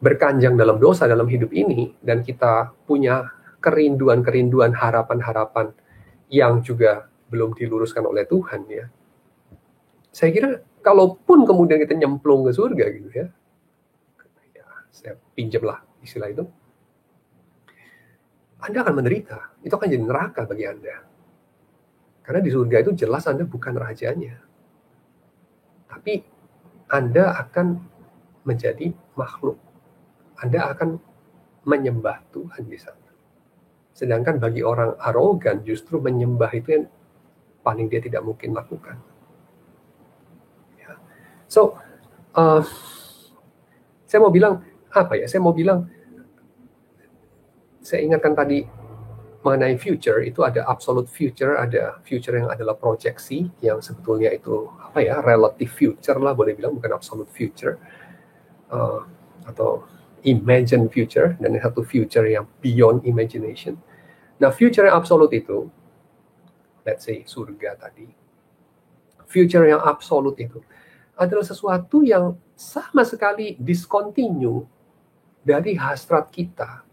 berkanjang dalam dosa dalam hidup ini, dan kita punya kerinduan-kerinduan, harapan-harapan yang juga belum diluruskan oleh Tuhan ya, saya kira kalaupun kemudian kita nyemplung ke surga gitu ya, saya pinjamlah istilah itu, Anda akan menderita. Itu akan jadi neraka bagi Anda. Karena di surga itu jelas Anda bukan rajanya. Tapi Anda akan menjadi makhluk. Anda akan menyembah Tuhan di sana. Sedangkan bagi orang arogan justru menyembah itu yang paling dia tidak mungkin lakukan. Ya. So, saya mau bilang apa ya? Saya mau bilang saya ingatkan tadi mengenai future, itu ada absolute future, ada future yang adalah proyeksi, yang sebetulnya itu apa ya, relative future lah boleh bilang, bukan absolute future, atau imagine future, dan satu future yang beyond imagination. Nah, future yang absolute itu, let's say surga tadi, future yang absolute itu adalah sesuatu yang sama sekali discontinue dari hasrat kita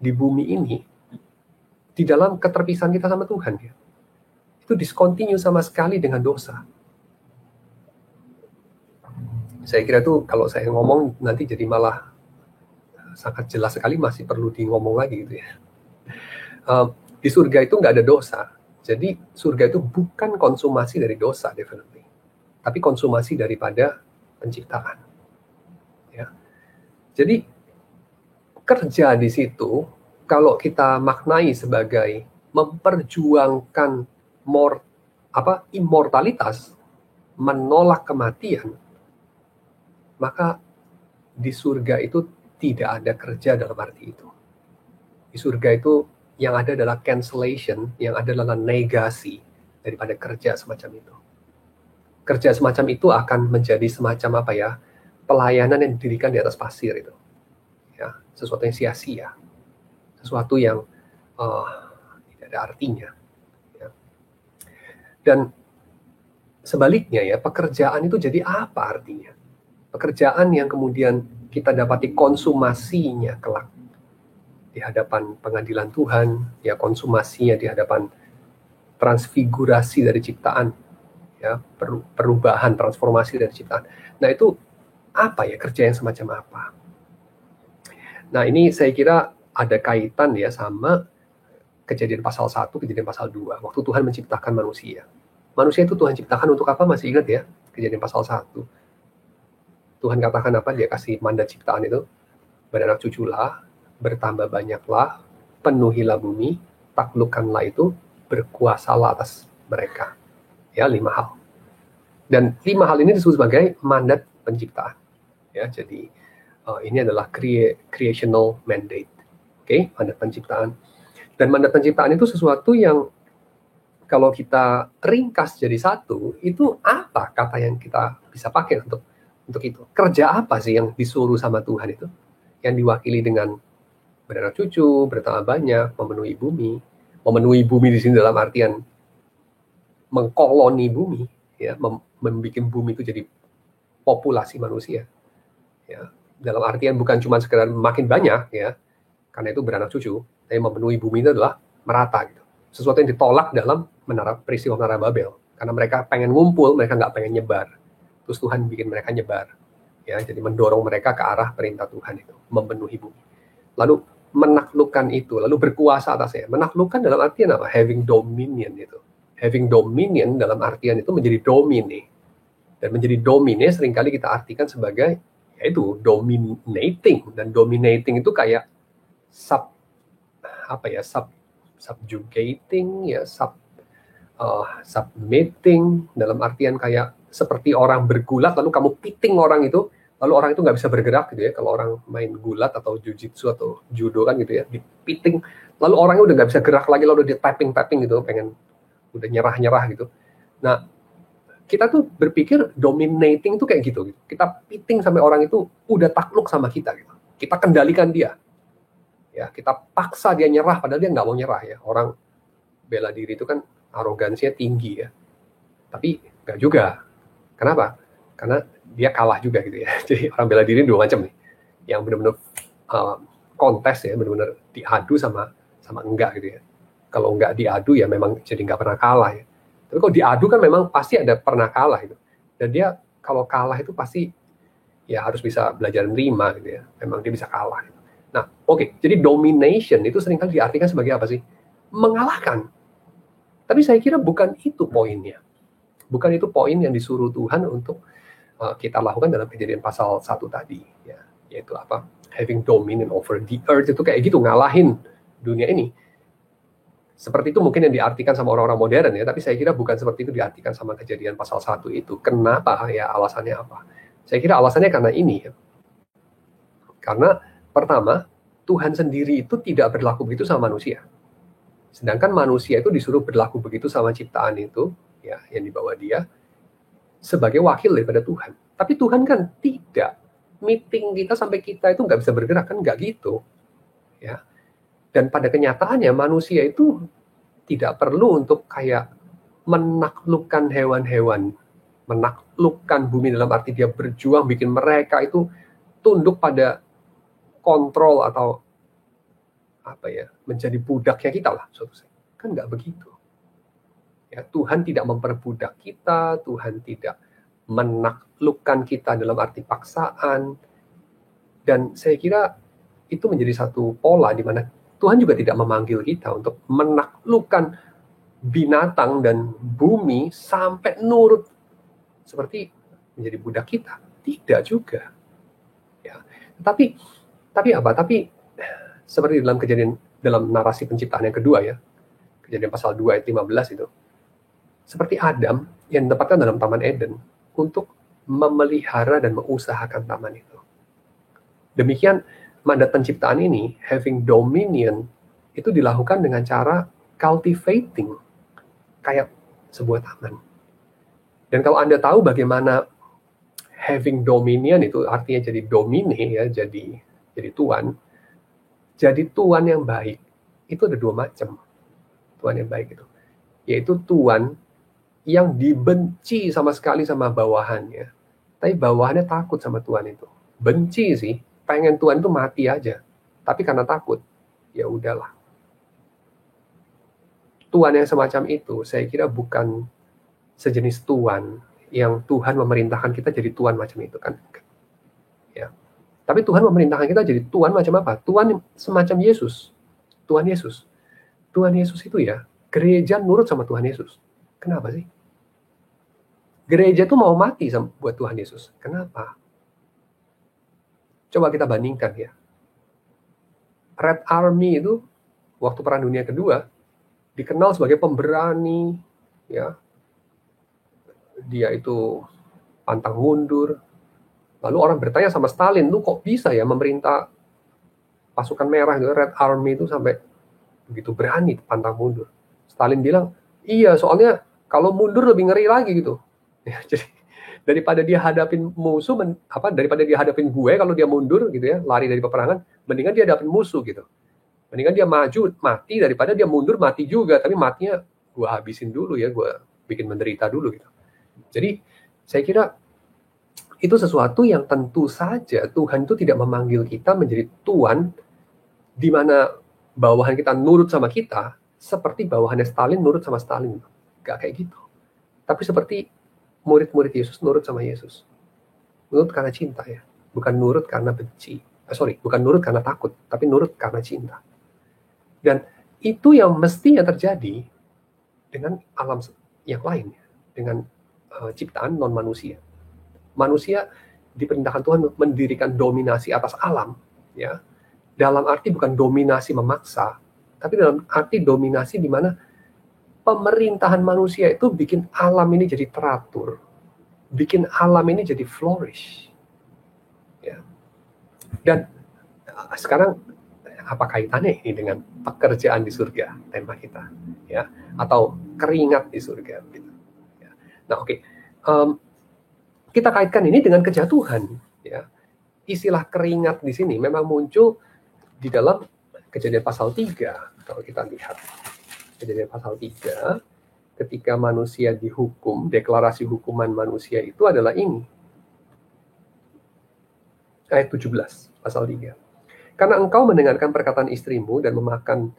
di bumi ini, di dalam keterpisahan kita sama Tuhan. Ya. Itu discontinue sama sekali dengan dosa. Saya kira tuh kalau saya ngomong nanti jadi malah sangat jelas sekali, masih perlu di ngomong lagi gitu ya. Di surga itu nggak ada dosa. Jadi surga itu bukan konsumasi dari dosa, definitely. Tapi konsumasi daripada penciptaan. Ya. Jadi kerja di situ, kalau kita maknai sebagai memperjuangkan immortalitas, menolak kematian, maka di surga itu tidak ada kerja dalam arti itu. Di surga itu yang ada adalah cancellation, yang ada adalah negasi daripada kerja semacam itu. Kerja semacam itu akan menjadi semacam apa ya, pelayanan yang didirikan di atas pasir itu. Ya, sesuatu yang sia-sia, sesuatu yang tidak ada artinya. Ya. Dan sebaliknya ya, pekerjaan itu jadi apa artinya? Pekerjaan yang kemudian kita dapati konsumasinya kelak di hadapan pengadilan Tuhan, ya konsumasinya di hadapan transfigurasi dari ciptaan, ya perubahan, transformasi dari ciptaan. Nah itu apa ya, kerja yang semacam apa? Nah ini saya kira ada kaitan ya sama Kejadian pasal 1, Kejadian pasal 2, waktu Tuhan menciptakan manusia. Manusia itu Tuhan ciptakan untuk apa? Masih ingat ya? Kejadian pasal 1. Tuhan katakan apa? Dia kasih mandat ciptaan itu, beranak cuculah, bertambah banyaklah, penuhilah bumi, taklukkanlah itu, berkuasalah atas mereka. Ya, 5 hal. Dan 5 hal ini disebut sebagai mandat penciptaan. Ya, jadi ini adalah creational mandate. Oke, mandat penciptaan. Dan mandat penciptaan itu sesuatu yang kalau kita ringkas jadi satu, itu apa kata yang kita bisa pakai untuk itu? Kerja apa sih yang disuruh sama Tuhan itu? Yang diwakili dengan beranak cucu, bertambah banyak, memenuhi bumi. Memenuhi bumi di sini dalam artian mengkoloni bumi, ya, membuat bumi itu jadi populasi manusia. Ya, dalam artian bukan cuma sekedar makin banyak, ya, karena itu beranak cucu, tapi memenuhi bumi itu adalah merata gitu. Sesuatu yang ditolak dalam peristiwa menara Babel, karena mereka pengen ngumpul, mereka nggak pengen nyebar. Terus Tuhan bikin mereka nyebar, ya, jadi mendorong mereka ke arah perintah Tuhan itu, memenuhi bumi. Lalu menaklukkan itu, lalu berkuasa atasnya. Menaklukkan dalam artian apa? Having dominion itu. Having dominion dalam artian itu menjadi domine. Dan menjadi domine seringkali kita artikan sebagai yaitu dominating, dan dominating itu kayak subjugating ya, submitting, dalam artian kayak seperti orang bergulat lalu kamu piting orang itu, lalu orang itu nggak bisa bergerak gitu ya. Kalau orang main gulat atau jujitsu atau judo kan gitu ya, dipiting lalu orangnya udah nggak bisa gerak lagi, lalu dia tapping gitu, pengen udah nyerah gitu. Nah kita tuh berpikir dominating itu kayak gitu. Kita piting sampai orang itu udah takluk sama kita gitu. Kita kendalikan dia. Ya, kita paksa dia nyerah padahal dia nggak mau nyerah ya. Orang bela diri itu kan arogansinya tinggi ya. Tapi nggak juga. Kenapa? Karena dia kalah juga gitu ya. Jadi orang bela diri dua macam nih. Yang benar-benar kontes ya, benar-benar diadu sama enggak gitu ya. Kalau nggak diadu ya memang jadi nggak pernah kalah ya. Tapi kalau diadu kan memang pasti ada pernah kalah gitu. Dan dia kalau kalah itu pasti ya harus bisa belajar menerima gitu ya. Memang dia bisa kalah. Nah, oke. Jadi domination itu seringkali diartikan sebagai apa sih? Mengalahkan. Tapi saya kira bukan itu poinnya. Bukan itu poin yang disuruh Tuhan untuk kita lakukan dalam Kejadian pasal 1 tadi. Ya, yaitu apa? Having dominion over the earth itu kayak gitu, ngalahin dunia ini. Seperti itu mungkin yang diartikan sama orang-orang modern ya, tapi saya kira bukan seperti itu diartikan sama Kejadian pasal 1 itu. Kenapa ya? Alasannya apa? Saya kira alasannya karena ini ya. Karena pertama, Tuhan sendiri itu tidak berlaku begitu sama manusia. Sedangkan manusia itu disuruh berlaku begitu sama ciptaan itu, ya, yang dibawa dia, sebagai wakil daripada Tuhan. Tapi Tuhan kan tidak. Meeting kita sampai kita itu nggak bisa bergerak, kan nggak gitu. Ya. Dan pada kenyataannya manusia itu tidak perlu untuk kayak menaklukkan hewan-hewan, menaklukkan bumi dalam arti dia berjuang bikin mereka itu tunduk pada kontrol atau apa ya, menjadi budaknya kita lah, kan nggak begitu. Ya, Tuhan tidak memperbudak kita, Tuhan tidak menaklukkan kita dalam arti paksaan, dan saya kira itu menjadi satu pola di mana Tuhan juga tidak memanggil kita untuk menaklukkan binatang dan bumi sampai nurut seperti menjadi budak kita. Tidak juga. Ya. Tapi apa? Tapi seperti dalam narasi penciptaan yang kedua ya, Kejadian pasal 2 ayat 15 itu, seperti Adam yang ditempatkan dalam Taman Eden untuk memelihara dan mengusahakan taman itu. Demikian mandat penciptaan ini, having dominion, itu dilakukan dengan cara cultivating, kayak sebuah taman. Dan kalau Anda tahu bagaimana having dominion itu artinya jadi domine, ya, jadi tuan. Jadi tuan yang baik itu ada dua macam. Tuan yang baik itu, yaitu tuan yang dibenci sama sekali sama bawahannya, tapi bawahannya takut sama tuan itu. Benci sih, pengen tuan itu mati aja, tapi karena takut, ya udahlah. Tuan yang semacam itu, saya kira bukan sejenis tuan yang Tuhan memerintahkan kita jadi tuan macam itu kan. Ya. Tapi Tuhan memerintahkan kita jadi tuan macam apa? Tuan semacam Yesus. Tuhan Yesus. Tuhan Yesus itu ya, gereja nurut sama Tuhan Yesus. Kenapa sih? Gereja itu mau mati buat Tuhan Yesus. Kenapa? Coba kita bandingkan ya. Red Army itu waktu Perang Dunia Kedua dikenal sebagai pemberani, ya. Dia itu pantang mundur. Lalu orang bertanya sama Stalin, lu kok bisa ya memerintah pasukan merah gitu, Red Army itu sampai begitu berani pantang mundur. Stalin bilang, iya soalnya kalau mundur lebih ngeri lagi gitu. Ya, jadi daripada dia hadapin musuh, daripada dia hadapin gue kalau dia mundur gitu ya, lari dari peperangan, mendingan dia hadapin musuh gitu. Mendingan dia maju mati daripada dia mundur mati juga, tapi matinya gue habisin dulu ya, gue bikin menderita dulu gitu. Jadi saya kira itu sesuatu yang tentu saja Tuhan itu tidak memanggil kita menjadi tuan di mana bawahan kita nurut sama kita seperti bawahannya Stalin nurut sama Stalin. Gak kayak gitu. Tapi seperti murid-murid Yesus nurut sama Yesus. Nurut karena cinta ya. Bukan nurut karena benci. Bukan nurut karena takut, tapi nurut karena cinta. Dan itu yang mestinya terjadi dengan alam yang lain, dengan ciptaan non-manusia. Manusia diperintahkan Tuhan mendirikan dominasi atas alam, ya. Dalam arti bukan dominasi memaksa, tapi dalam arti dominasi di mana pemerintahan manusia itu bikin alam ini jadi teratur, bikin alam ini jadi flourish, ya. Dan sekarang apa kaitannya ini dengan pekerjaan di surga, tema kita, ya, atau keringat di surga, gitu. Ya. Nah, oke. Kita kaitkan ini dengan kejatuhan, ya. Istilah keringat di sini memang muncul di dalam Kejadian pasal 3. Kalau kita lihat Kejadian pasal 3, ketika manusia dihukum, deklarasi hukuman manusia itu adalah ini. Ayat 17, pasal 3. Karena engkau mendengarkan perkataan istrimu dan memakan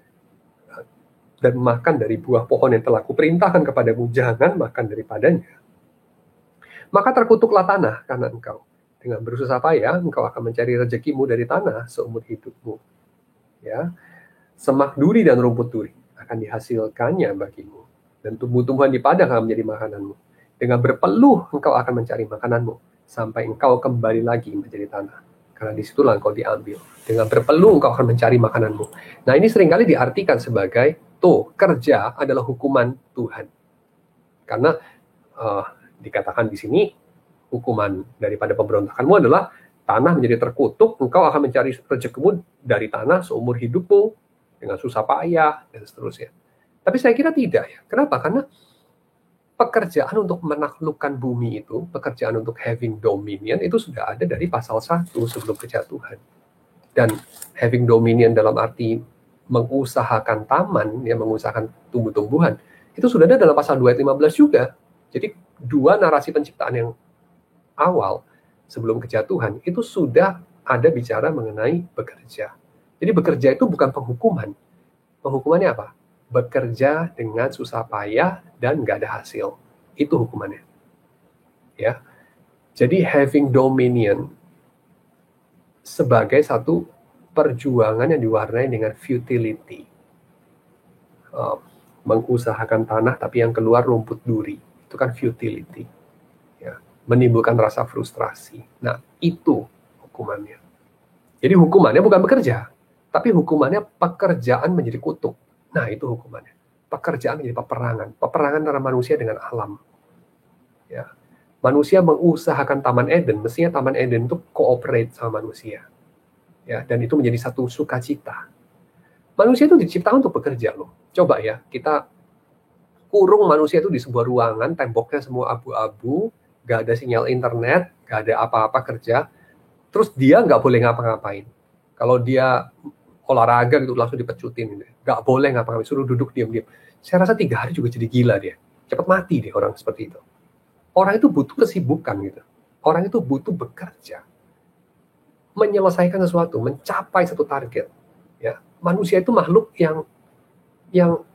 dari buah pohon yang telah kuperintahkan kepadamu, jangan makan daripadanya. Maka terkutuklah tanah karena engkau. Dengan bersusah payah engkau akan mencari rezekimu dari tanah seumur hidupmu. Ya, semak duri dan rumput duri akan dihasilkannya bagimu, dan tumbuh-tumbuhan di padang akan menjadi makananmu. Dengan berpeluh engkau akan mencari makananmu sampai engkau kembali lagi menjadi tanah, karena disitulah engkau diambil. Dengan berpeluh engkau akan mencari makananmu. Nah, ini seringkali diartikan sebagai kerja adalah hukuman Tuhan, karena dikatakan di sini hukuman daripada pemberontakanmu adalah tanah menjadi terkutuk, engkau akan mencari rezekimu dari tanah seumur hidupmu dengan susah payah dan seterusnya. Tapi saya kira tidak ya. Kenapa? Karena pekerjaan untuk menaklukkan bumi itu, pekerjaan untuk having dominion itu sudah ada dari pasal 1 sebelum kejatuhan. Dan having dominion dalam arti mengusahakan taman, ya mengusahakan tumbuh-tumbuhan, itu sudah ada dalam pasal 2 ayat 15 juga. Jadi dua narasi penciptaan yang awal sebelum kejatuhan itu sudah ada bicara mengenai bekerja. Jadi bekerja itu bukan penghukuman. Penghukumannya apa? Bekerja dengan susah payah dan nggak ada hasil. Itu hukumannya. Ya. Jadi having dominion sebagai satu perjuangan yang diwarnai dengan futility. Mengusahakan tanah tapi yang keluar rumput duri. Itu kan futility. Ya. Menimbulkan rasa frustrasi. Nah, itu hukumannya. Jadi hukumannya bukan bekerja, tapi hukumannya pekerjaan menjadi kutuk. Nah, itu hukumannya. Pekerjaan menjadi peperangan. Peperangan antara manusia dengan alam. Ya. Manusia mengusahakan Taman Eden, mestinya Taman Eden itu cooperate sama manusia. Ya, dan itu menjadi satu sukacita. Manusia itu diciptakan untuk bekerja loh. Coba ya, kita kurung manusia itu di sebuah ruangan, temboknya semua abu-abu, gak ada sinyal internet, gak ada apa-apa kerja, terus dia nggak boleh ngapa-ngapain. Kalau dia olahraga gitu langsung dipecutin, nggak boleh ngapa-ngapain, suruh duduk diam-diam. Saya rasa 3 hari juga jadi gila dia, cepat mati deh orang seperti itu. Orang itu butuh kesibukan gitu. Orang itu butuh bekerja, menyelesaikan sesuatu, mencapai satu target. Ya, manusia itu makhluk yang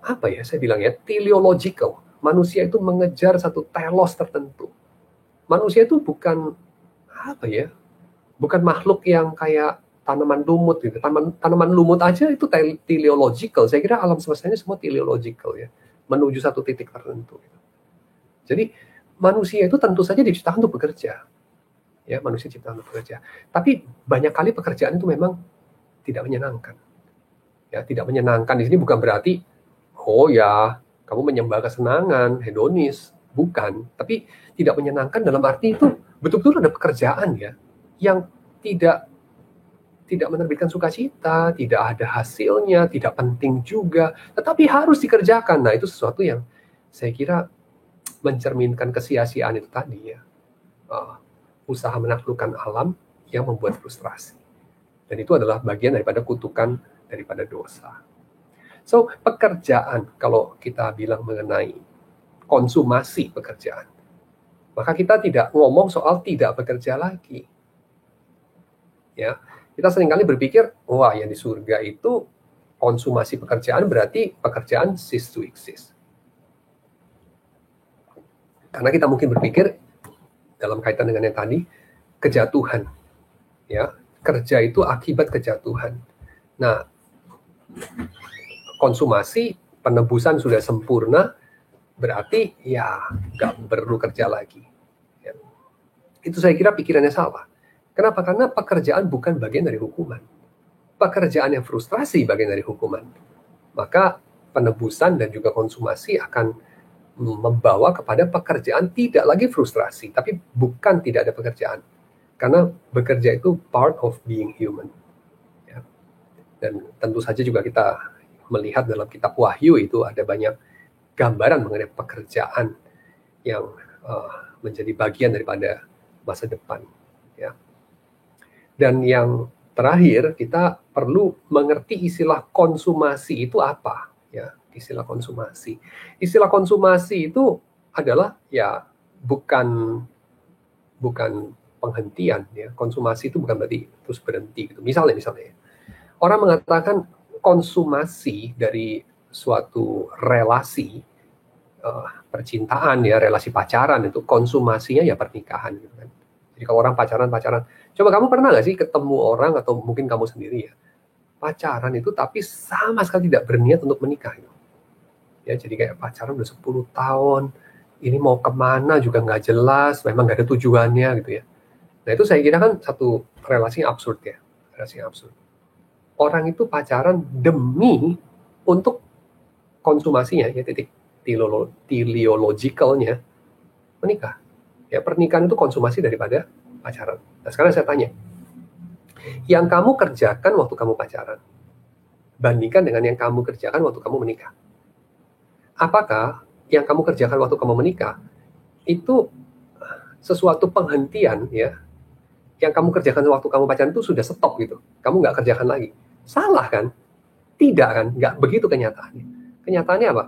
apa ya? Saya bilang ya, teleological. Manusia itu mengejar satu telos tertentu. Manusia itu bukan apa ya? Bukan makhluk yang kayak tanaman lumut gitu. Tanaman lumut aja itu teleological. Saya kira alam semestanya semua teleological ya, menuju satu titik tertentu. Jadi manusia itu tentu saja diciptakan untuk bekerja. Ya, manusia diciptakan untuk bekerja. Tapi banyak kali pekerjaan itu memang tidak menyenangkan. Ya, tidak menyenangkan di sini bukan berarti oh ya, kamu menyembah kesenangan, hedonis, bukan. Tapi tidak menyenangkan dalam arti itu betul-betul ada pekerjaan ya yang tidak menerbitkan sukacita, tidak ada hasilnya, tidak penting juga, tetapi harus dikerjakan. Nah, itu sesuatu yang saya kira mencerminkan kesia-siaan itu tadi ya. Usaha menaklukkan alam yang membuat frustrasi. Dan itu adalah bagian daripada kutukan daripada dosa. So, pekerjaan, kalau kita bilang mengenai konsumasi pekerjaan, maka kita tidak ngomong soal tidak bekerja lagi. Ya, kita seringkali berpikir, wah yang di surga itu konsumasi pekerjaan berarti pekerjaan cease to exist. Karena kita mungkin berpikir dalam kaitan dengan yang tadi, kejatuhan. Ya, kerja itu akibat kejatuhan. Nah, konsumasi, penebusan sudah sempurna, berarti ya nggak perlu kerja lagi. Ya. Itu saya kira pikirannya salah. Kenapa? Karena pekerjaan bukan bagian dari hukuman. Pekerjaan yang frustrasi bagian dari hukuman. Maka penebusan dan juga konsumasi akan membawa kepada pekerjaan tidak lagi frustrasi, tapi bukan tidak ada pekerjaan. Karena bekerja itu part of being human. Ya. Dan tentu saja juga kita melihat dalam kitab Wahyu itu ada banyak gambaran mengenai pekerjaan yang menjadi bagian daripada masa depan. Ya. Dan yang terakhir, kita perlu mengerti istilah konsumasi itu apa. Ya, istilah konsumasi. Istilah konsumasi itu adalah ya bukan penghentian ya. Konsumasi itu bukan berarti terus berhenti gitu. Misalnya orang mengatakan konsumasi dari suatu relasi percintaan ya, relasi pacaran itu konsumasinya ya pernikahan gitu kan. Jadi kalau orang pacaran, coba kamu pernah nggak sih ketemu orang atau mungkin kamu sendiri ya pacaran itu tapi sama sekali tidak berniat untuk menikah gitu. Ya, jadi kayak pacaran udah 10 tahun, ini mau kemana juga nggak jelas, memang nggak ada tujuannya gitu ya. Nah itu saya kira kan satu relasi absurd ya, relasi absurd. Orang itu pacaran demi untuk konsumasinya ya titik teleologicalnya menikah. Ya pernikahan itu konsumasi daripada pacaran. Nah sekarang saya tanya, Yang kamu kerjakan waktu kamu pacaran, bandingkan dengan yang kamu kerjakan waktu kamu menikah. Apakah yang kamu kerjakan waktu kamu menikah itu sesuatu penghentian, ya, yang kamu kerjakan waktu kamu pacaran itu sudah stop gitu, kamu nggak kerjakan lagi? Salah kan? Tidak kan? Nggak begitu kenyataannya. Kenyataannya apa?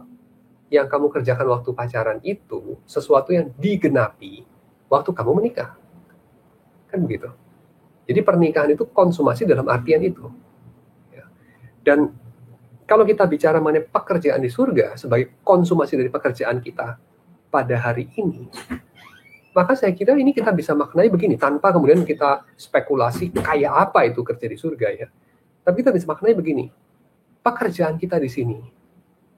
Yang kamu kerjakan waktu pacaran itu sesuatu yang digenapi waktu kamu menikah, kan begitu. Jadi pernikahan itu konsumasi dalam artian itu, ya. Dan kalau kita bicara mengenai pekerjaan di surga sebagai konsumasi dari pekerjaan kita pada hari ini, maka saya kira ini kita bisa maknai begini, tanpa kemudian kita spekulasi kayak apa itu kerja di surga, ya. Tapi kita bisa maknai begini, pekerjaan kita di sini,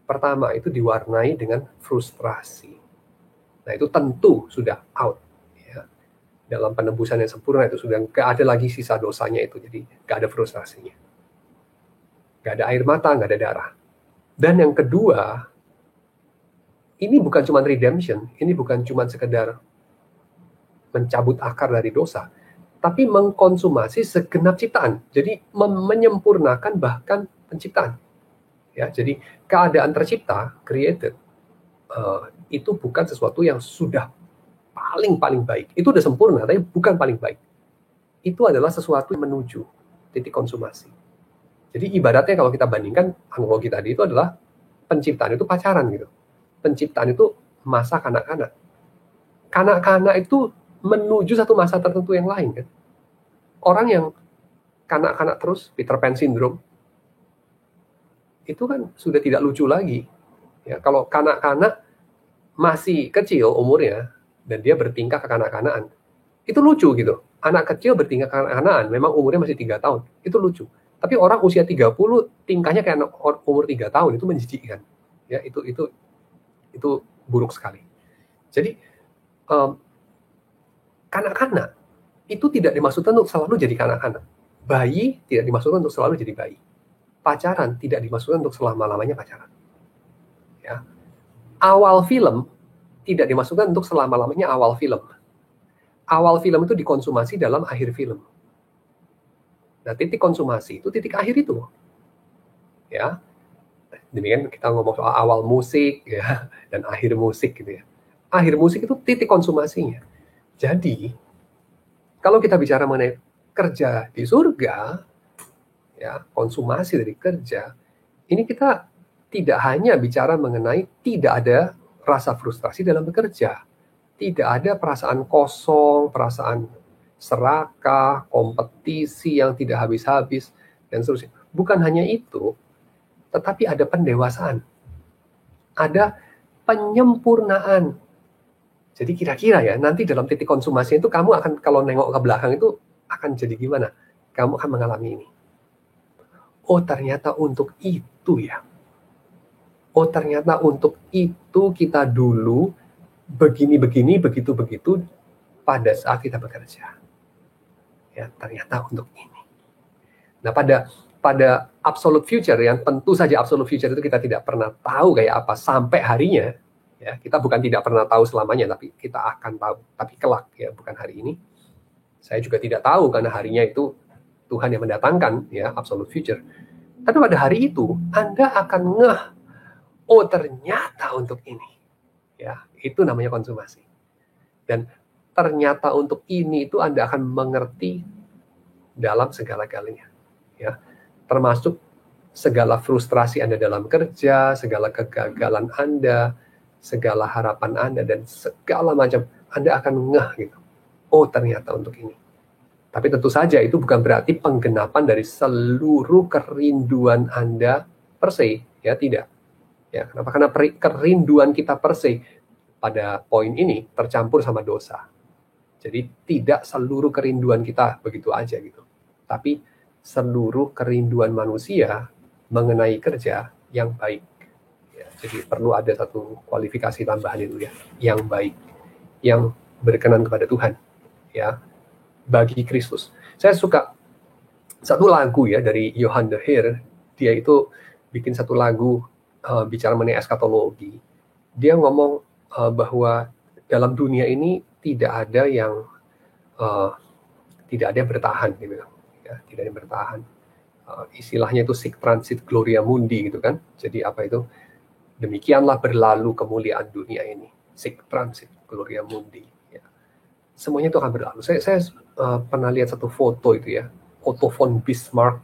pertama itu diwarnai dengan frustrasi. Nah itu tentu sudah out, ya. Dalam penebusan yang sempurna itu sudah nggak ada lagi sisa dosanya itu, jadi nggak ada frustrasinya, nggak ada air mata, nggak ada darah. Dan yang kedua, ini bukan cuma redemption, ini bukan cuma sekedar mencabut akar dari dosa, tapi mengkonsumasi segenap ciptaan. Jadi menyempurnakan bahkan penciptaan. Ya, jadi keadaan tercipta, created, itu bukan sesuatu yang sudah paling baik. Itu udah sempurna, tapi bukan paling baik. Itu adalah sesuatu yang menuju titik konsumasi. Jadi ibaratnya kalau kita bandingkan analogi tadi itu adalah penciptaan itu pacaran gitu. Penciptaan itu masa kanak-kanak. Kanak-kanak itu menuju satu masa tertentu yang lain kan. Orang yang kanak-kanak terus, Peter Pan syndrome, itu kan sudah tidak lucu lagi. Ya, kalau kanak-kanak masih kecil umurnya dan dia bertingkah kekanak-kanakan, itu lucu gitu. Anak kecil bertingkah kekanak-kanakan, memang umurnya masih 3 tahun, itu lucu. Tapi orang usia 30 tingkahnya kayak anak umur 3 tahun, itu menjijikkan. Ya, itu buruk sekali. Jadi kanak-kanak itu tidak dimaksudkan untuk selalu jadi kanak-kanak. Bayi tidak dimaksudkan untuk selalu jadi bayi. Pacaran tidak dimaksudkan untuk selama-lamanya pacaran. Ya. Awal film tidak dimaksudkan untuk selama-lamanya awal film. Awal film itu dikonsumasi dalam akhir film. Nah, titik konsumasi itu titik akhir itu. Ya. Demikian kita ngomong soal awal musik, ya, dan akhir musik gitu ya. Akhir musik itu titik konsumasinya. Jadi, kalau kita bicara mengenai kerja di surga, ya, konsumasi dari kerja, ini kita tidak hanya bicara mengenai tidak ada rasa frustrasi dalam bekerja, tidak ada perasaan kosong, perasaan serakah, kompetisi yang tidak habis-habis, dan seterusnya. Bukan hanya itu, tetapi ada pendewasaan, ada penyempurnaan. Jadi kira-kira ya, nanti dalam titik konsumasi itu kamu akan, kalau nengok ke belakang itu akan jadi gimana? Kamu akan mengalami ini. Oh, ternyata untuk itu ya. Oh, ternyata untuk itu kita dulu begini-begini, begitu-begitu pada saat kita bekerja. Ya, ternyata untuk ini. Nah, pada absolute future, yang tentu saja absolute future itu kita tidak pernah tahu kayak apa sampai harinya. Ya, kita bukan tidak pernah tahu selamanya, tapi kita akan tahu. Tapi kelak, ya, bukan hari ini. Saya juga tidak tahu karena harinya itu Tuhan yang mendatangkan, ya, absolute future. Tapi pada hari itu Anda akan ngeh, oh ternyata untuk ini, ya, itu namanya konsumasi. Dan ternyata untuk ini itu Anda akan mengerti dalam segala-galanya, ya, termasuk segala frustrasi Anda dalam kerja, segala kegagalan Anda, segala harapan Anda, dan segala macam, Anda akan ngeh gitu. Oh, ternyata untuk ini. Tapi tentu saja itu bukan berarti penggenapan dari seluruh kerinduan Anda per se, ya, tidak. Ya, kenapa? Karena kerinduan kita per se pada poin ini tercampur sama dosa. Jadi tidak seluruh kerinduan kita begitu aja gitu. Tapi seluruh kerinduan manusia mengenai kerja yang baik. Ya, jadi perlu ada satu kualifikasi tambahan itu, ya, yang baik, yang berkenan kepada Tuhan, ya, bagi Kristus. Saya suka satu lagu, ya, dari Johann de Heer. Dia itu bikin satu lagu bicara mengenai eskatologi. Dia ngomong bahwa dalam dunia ini tidak ada yang bertahan gitu. ya, tidak ada yang bertahan. Istilahnya itu sic transit gloria mundi gitu kan. Jadi apa itu? Demikianlah berlalu kemuliaan dunia ini. Sic transit gloria mundi. Ya. Semuanya itu akan berlalu. Saya pernah lihat satu foto itu ya, Otto von Bismarck.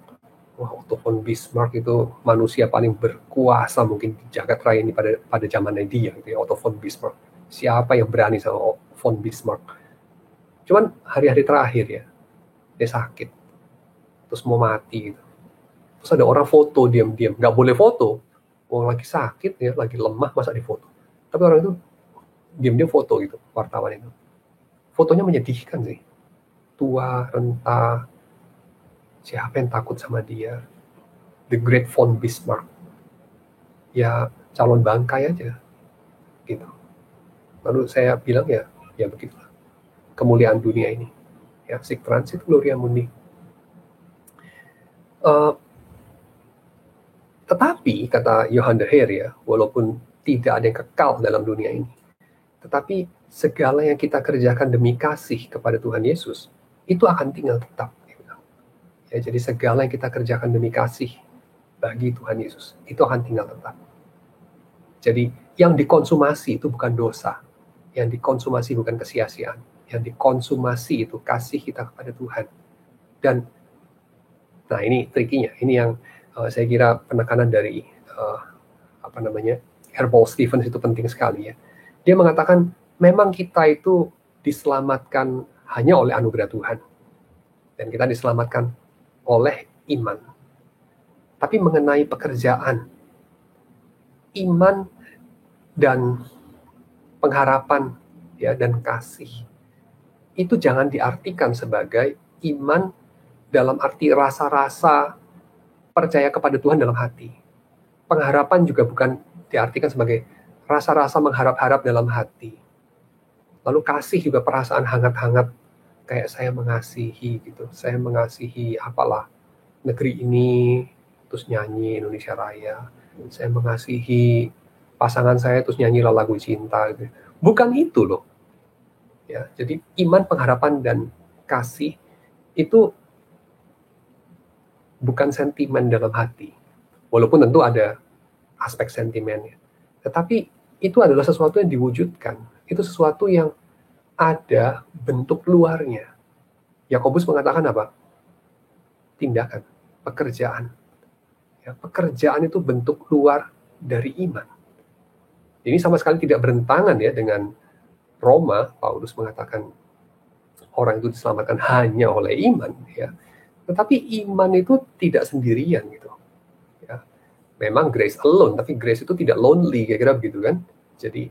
Wah, Otto von Bismarck itu manusia paling berkuasa mungkin di jagat raya ini pada zamannya dia, gitu ya, Otto von Bismarck. Siapa yang berani sama von Bismarck? Cuman hari-hari terakhir ya, dia sakit, terus mau mati gitu. Terus ada orang foto diam-diam, nggak boleh foto, orang lagi sakit ya, lagi lemah masa difoto. Tapi orang itu diam-diam foto gitu, wartawan itu. Fotonya menyedihkan sih, tua, renta, siapa yang takut sama dia? The Great von Bismarck. Ya calon bangkai aja, gitu. Lalu saya bilang ya begitulah kemuliaan dunia ini. Ya, sic transit gloria mundi. Tetapi kata Johann de Heer ya, walaupun tidak ada yang kekal dalam dunia ini, tetapi segala yang kita kerjakan demi kasih kepada Tuhan Yesus itu akan tinggal tetap. Ya, jadi segala yang kita kerjakan demi kasih bagi Tuhan Yesus itu akan tinggal tetap. Jadi yang dikonsumasi itu bukan dosa, yang dikonsumasi bukan kesia-siaan, yang dikonsumasi itu kasih kita kepada Tuhan. Dan nah ini trikinya, ini yang saya kira penekanan dari Paul Stevens itu penting sekali ya. Dia mengatakan memang kita itu diselamatkan hanya oleh anugerah Tuhan, dan kita diselamatkan oleh iman. Tapi mengenai pekerjaan, iman dan pengharapan ya dan kasih itu jangan diartikan sebagai iman dalam arti rasa-rasa percaya kepada Tuhan dalam hati. Pengharapan juga bukan diartikan sebagai rasa-rasa mengharap-harap dalam hati. Lalu kasih juga perasaan hangat-hangat, kayak saya mengasihi gitu, saya mengasihi apalah negeri ini, terus nyanyi Indonesia Raya, saya mengasihi pasangan saya terus nyanyi lagu cinta gitu. Bukan itu loh. Ya, jadi iman, pengharapan dan kasih itu bukan sentimen dalam hati. Walaupun tentu ada aspek sentimennya. Tetapi itu adalah sesuatu yang diwujudkan. Itu sesuatu yang ada bentuk luarnya. Yakobus mengatakan apa? Tindakan, pekerjaan. Ya, pekerjaan itu bentuk luar dari iman. Ini sama sekali tidak berentangan ya dengan Roma. Paulus mengatakan orang itu diselamatkan hanya oleh iman. Ya. Tetapi iman itu tidak sendirian gitu. Ya. Memang grace alone, tapi grace itu tidak lonely, kira-kira begitu kan. Jadi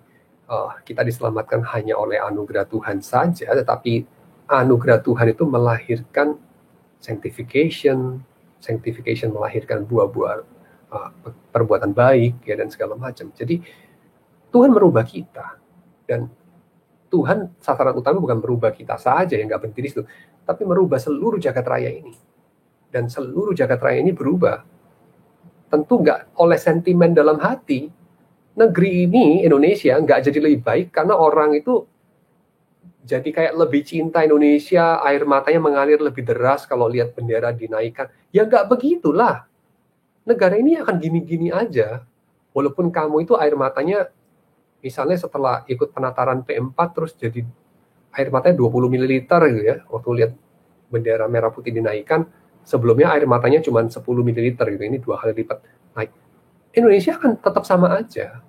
kita diselamatkan hanya oleh anugerah Tuhan saja, tetapi anugerah Tuhan itu melahirkan sanctification melahirkan buah-buah perbuatan baik ya dan segala macam. Jadi Tuhan merubah kita, dan Tuhan sasaran utama bukan merubah kita saja yang nggak berhenti di situ, tapi merubah seluruh jagat raya ini. Dan seluruh jagat raya ini berubah tentu nggak oleh sentimen dalam hati. Negeri ini, Indonesia, nggak jadi lebih baik karena orang itu jadi kayak lebih cinta Indonesia, air matanya mengalir lebih deras kalau lihat bendera dinaikkan. Ya nggak begitulah. Negara ini akan gini-gini aja. Walaupun kamu itu air matanya, misalnya setelah ikut penataran P4 terus jadi air matanya 20 ml gitu ya. Waktu lihat bendera merah putih dinaikkan, sebelumnya air matanya cuma 10 ml gitu. Ini 2 kali lipat naik. Indonesia akan tetap sama aja.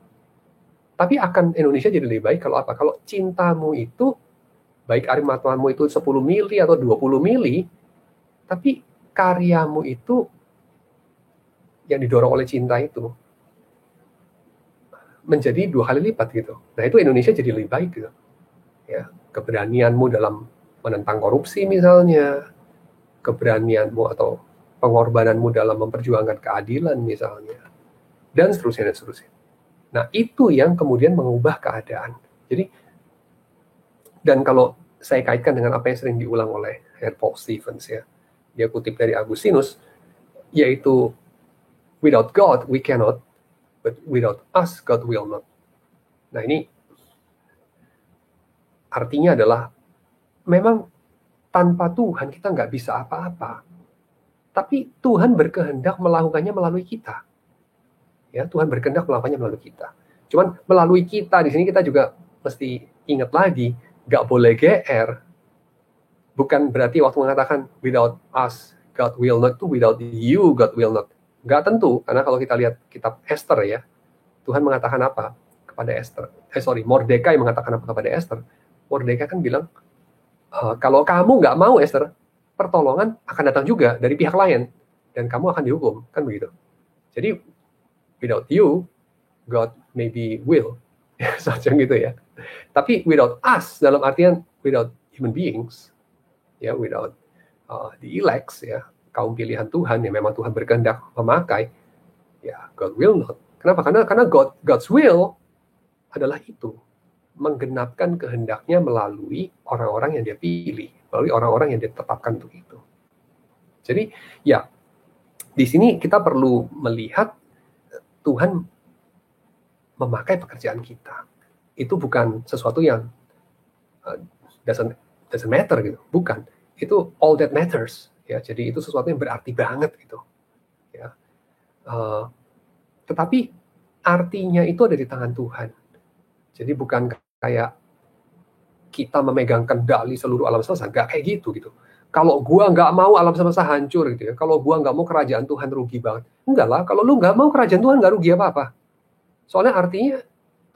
Tapi akan Indonesia jadi lebih baik kalau apa? Kalau cintamu itu, baik air matamu itu 10 mili atau 20 mili, tapi karyamu itu yang didorong oleh cinta itu menjadi 2 kali lipat gitu. Nah itu Indonesia jadi lebih baik gitu. Ya, keberanianmu dalam menentang korupsi misalnya, keberanianmu atau pengorbananmu dalam memperjuangkan keadilan misalnya, dan seterusnya dan seterusnya. Nah itu yang kemudian mengubah keadaan. Jadi, dan kalau saya kaitkan dengan apa yang sering diulang oleh Paul Stevens ya, dia kutip dari Agustinus, yaitu without God we cannot, but without us God will not. Nah ini artinya adalah memang tanpa Tuhan kita nggak bisa apa-apa. Tapi Tuhan berkehendak melakukannya melalui kita. Ya, Tuhan berkehendak melakukannya melalui kita. Cuman melalui kita di sini kita juga mesti ingat lagi, nggak boleh GR. Bukan berarti waktu mengatakan without us God will not, to without you God will not. Nggak tentu, karena kalau kita lihat kitab Esther ya, Tuhan mengatakan apa kepada Esther? Mordekai mengatakan apa kepada Esther? Mordekai kan bilang, kalau kamu nggak mau Esther, pertolongan akan datang juga dari pihak lain dan kamu akan dihukum, kan begitu. Jadi without you, God maybe will, saja gitu ya. Tapi without us, dalam artian without human beings, ya, without the elects, ya, kaum pilihan Tuhan yang memang Tuhan berkehendak memakai, ya, God will not. Kenapa? Karena God's will adalah itu, menggenapkan kehendaknya melalui orang-orang yang dia pilih, melalui orang-orang yang dia tetapkan untuk itu. Jadi, ya, di sini kita perlu melihat Tuhan memakai pekerjaan kita. Itu bukan sesuatu yang doesn't matter gitu, bukan. Itu all that matters, ya. Jadi itu sesuatu yang berarti banget gitu, ya. Tetapi artinya itu ada di tangan Tuhan. Jadi bukan kayak kita memegang kendali seluruh alam semesta, nggak kayak gitu. Kalau gua nggak mau alam semesta hancur gitu ya, kalau gua nggak mau kerajaan Tuhan rugi banget, enggak lah. Kalau lu nggak mau kerajaan Tuhan nggak rugi apa-apa. Soalnya artinya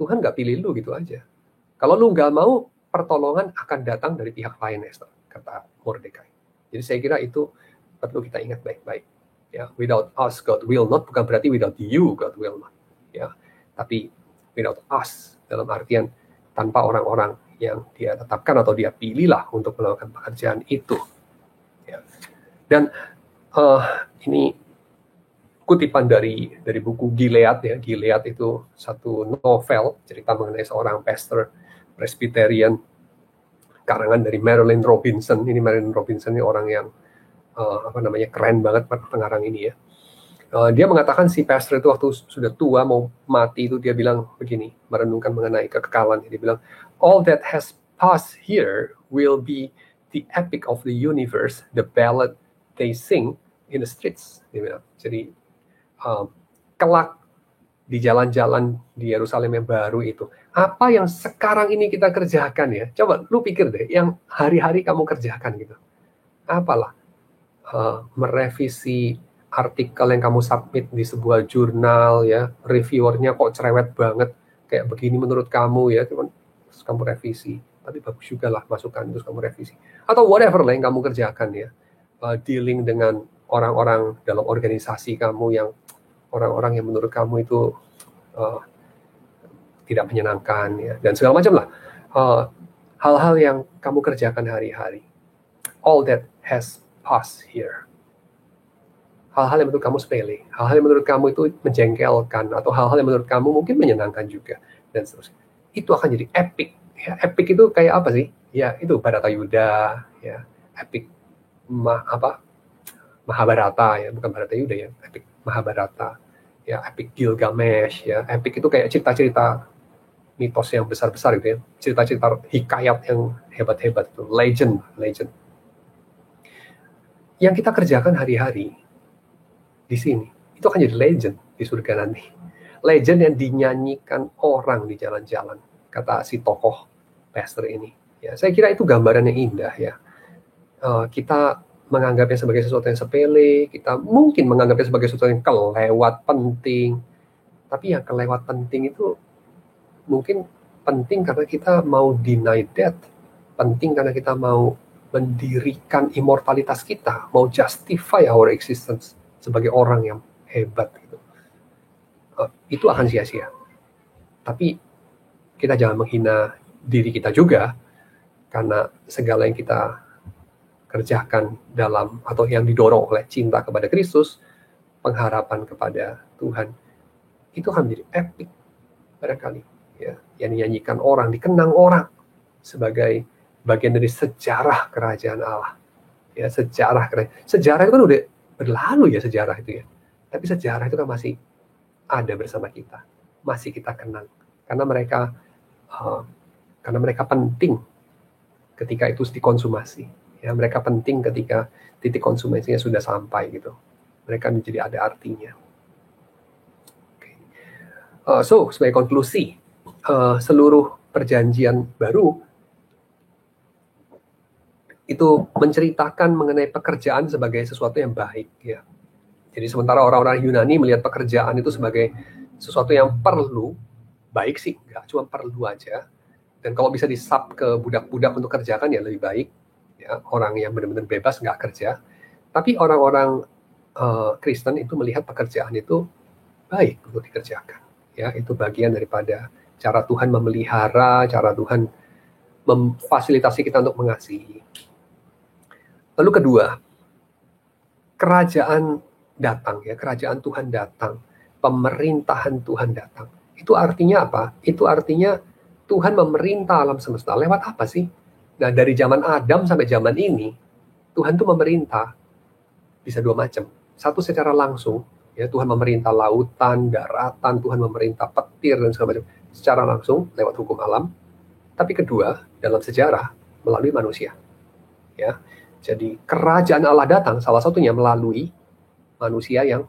Tuhan nggak pilih lu gitu aja. Kalau lu nggak mau, pertolongan akan datang dari pihak lain, Esther, kata Mordekai. Jadi saya kira itu perlu kita ingat baik-baik. Ya, without us God will not, bukan berarti without you God will not. Ya, tapi without us dalam artian tanpa orang-orang yang dia tetapkan atau dia pilihlah untuk melakukan pekerjaan itu. Ya. Dan ini kutipan dari buku Gilead ya. Gilead itu satu novel cerita mengenai seorang pastor Presbyterian karangan dari Marilyn Robinson. Ini Marilyn Robinson ini orang yang keren banget pengarang ini ya. Dia mengatakan si pastor itu waktu sudah tua mau mati itu dia bilang begini, merenungkan mengenai kekekalan. Dia bilang, all that has passed here will be the epic of the universe, the ballad they sing in the streets. Dia bilang. Jadi kelak di jalan-jalan di Yerusalem yang baru itu, apa yang sekarang ini kita kerjakan ya? Coba lu pikir deh, yang hari-hari kamu kerjakan gitu. Apalah? Merevisi artikel yang kamu submit di sebuah jurnal ya, reviewernya kok cerewet banget, kayak begini menurut kamu ya, cuman terus kamu revisi, tapi bagus juga lah masukan, terus kamu revisi. Atau whatever lah yang kamu kerjakan ya, dealing dengan orang-orang dalam organisasi kamu yang orang-orang yang menurut kamu itu tidak menyenangkan ya, dan segala macam lah, hal-hal yang kamu kerjakan hari-hari, all that has passed here. Hal-hal yang menurut kamu sepele, hal-hal yang menurut kamu itu menjengkelkan, atau hal-hal yang menurut kamu mungkin menyenangkan juga, dan seterusnya. Itu akan jadi epic. Ya, epic itu kayak apa sih? Ya, itu Bharatayuda, ya, epic Mahabharata ya, bukan Bharatayuda ya, epic Mahabharata, ya, epic Gilgamesh, ya, epic itu kayak cerita-cerita mitos yang besar-besar gitu ya, cerita-cerita hikayat yang hebat-hebat itu, legend. Yang kita kerjakan hari-hari di sini, itu akan jadi legend di surga nanti. Legend yang dinyanyikan orang di jalan-jalan, kata si tokoh pastor ini. Ya, saya kira itu gambarannya indah ya. Kita menganggapnya sebagai sesuatu yang sepele, kita mungkin menganggapnya sebagai sesuatu yang kelewat penting. Tapi yang kelewat penting itu mungkin penting karena kita mau deny death, penting karena kita mau mendirikan immortalitas kita, mau justify our existence sebagai orang yang hebat gitu. Itu akan sia-sia. Tapi kita jangan menghina diri kita juga, karena segala yang kita kerjakan dalam atau yang didorong oleh cinta kepada Kristus, pengharapan kepada Tuhan, itu akan menjadi epic barangkali ya, yang dinyanyikan orang, dikenang orang sebagai bagian dari sejarah kerajaan Allah. Ya, sejarah itu kan udah berlalu ya, sejarah itu ya. Tapi sejarah itu kan masih ada bersama kita, masih kita kenang, karena mereka penting ketika itu dikonsumasi. Ya, mereka penting ketika titik konsumasinya sudah sampai gitu. Mereka menjadi ada artinya. So, sebagai konklusi, seluruh perjanjian baru itu menceritakan mengenai pekerjaan sebagai sesuatu yang baik. Ya. Jadi sementara orang-orang Yunani melihat pekerjaan itu sebagai sesuatu yang perlu, baik sih, nggak cuma perlu aja. Dan kalau bisa disub ke budak-budak untuk kerjakan ya lebih baik. Ya, orang yang benar-benar bebas nggak kerja. Tapi orang-orang Kristen itu melihat pekerjaan itu baik untuk dikerjakan. Ya, itu bagian daripada cara Tuhan memelihara, cara Tuhan memfasilitasi kita untuk mengasihi. Lalu kedua, kerajaan datang, ya, kerajaan Tuhan datang, pemerintahan Tuhan datang. Itu artinya apa? Itu artinya Tuhan memerintah alam semesta. Lewat apa sih? Nah, dari zaman Adam sampai zaman ini, Tuhan tuh memerintah bisa dua macam. Satu secara langsung, ya, Tuhan memerintah lautan, daratan, Tuhan memerintah petir dan segala macam secara langsung lewat hukum alam. Tapi kedua, dalam sejarah melalui manusia. Ya. Jadi kerajaan Allah datang salah satunya melalui manusia yang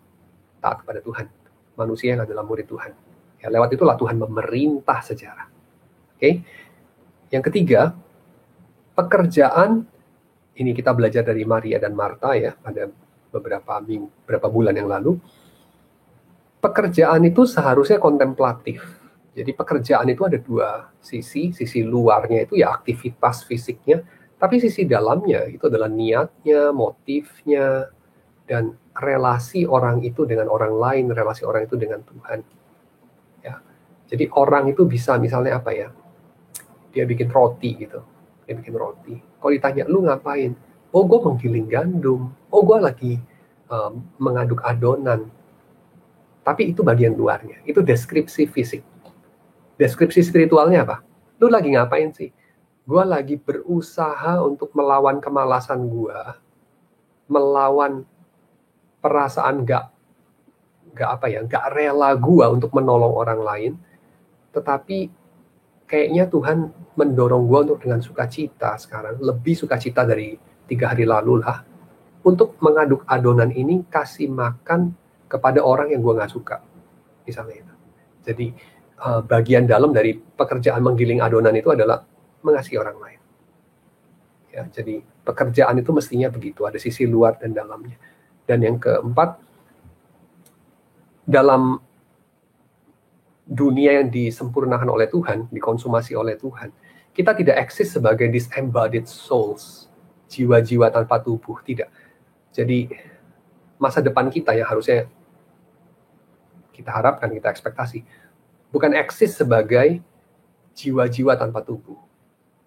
taat kepada Tuhan, manusia yang adalah murid Tuhan. Ya, lewat itulah Tuhan memerintah sejarah. Oke. Yang ketiga, pekerjaan ini kita belajar dari Maria dan Marta ya pada beberapa bulan yang lalu. Pekerjaan itu seharusnya kontemplatif. Jadi pekerjaan itu ada dua sisi luarnya itu ya aktivitas fisiknya, tapi sisi dalamnya itu adalah niatnya, motifnya, dan relasi orang itu dengan orang lain, relasi orang itu dengan Tuhan. Ya. Jadi orang itu bisa misalnya apa ya, dia bikin roti gitu, dia bikin roti. Kalau ditanya, lu ngapain? Oh, gue menggiling gandum. Oh, gue lagi mengaduk adonan. Tapi itu bagian luarnya, itu deskripsi fisik. Deskripsi spiritualnya apa? Lu lagi ngapain sih? Gue lagi berusaha untuk melawan kemalasan gue, melawan perasaan gak rela gue untuk menolong orang lain, tetapi kayaknya Tuhan mendorong gue untuk dengan sukacita sekarang, lebih sukacita dari 3 hari lalu lah, untuk mengaduk adonan ini kasih makan kepada orang yang gue gak suka, misalnya itu. Jadi bagian dalam dari pekerjaan menggiling adonan itu adalah mengasihi orang lain. Ya, jadi pekerjaan itu mestinya begitu, ada sisi luar dan dalamnya. Dan yang keempat, dalam dunia yang disempurnakan oleh Tuhan, dikonsumasi oleh Tuhan, kita tidak eksis sebagai disembodied souls, jiwa-jiwa tanpa tubuh, tidak. Jadi masa depan kita yang harusnya kita harapkan, kita ekspektasi, bukan eksis sebagai jiwa-jiwa tanpa tubuh.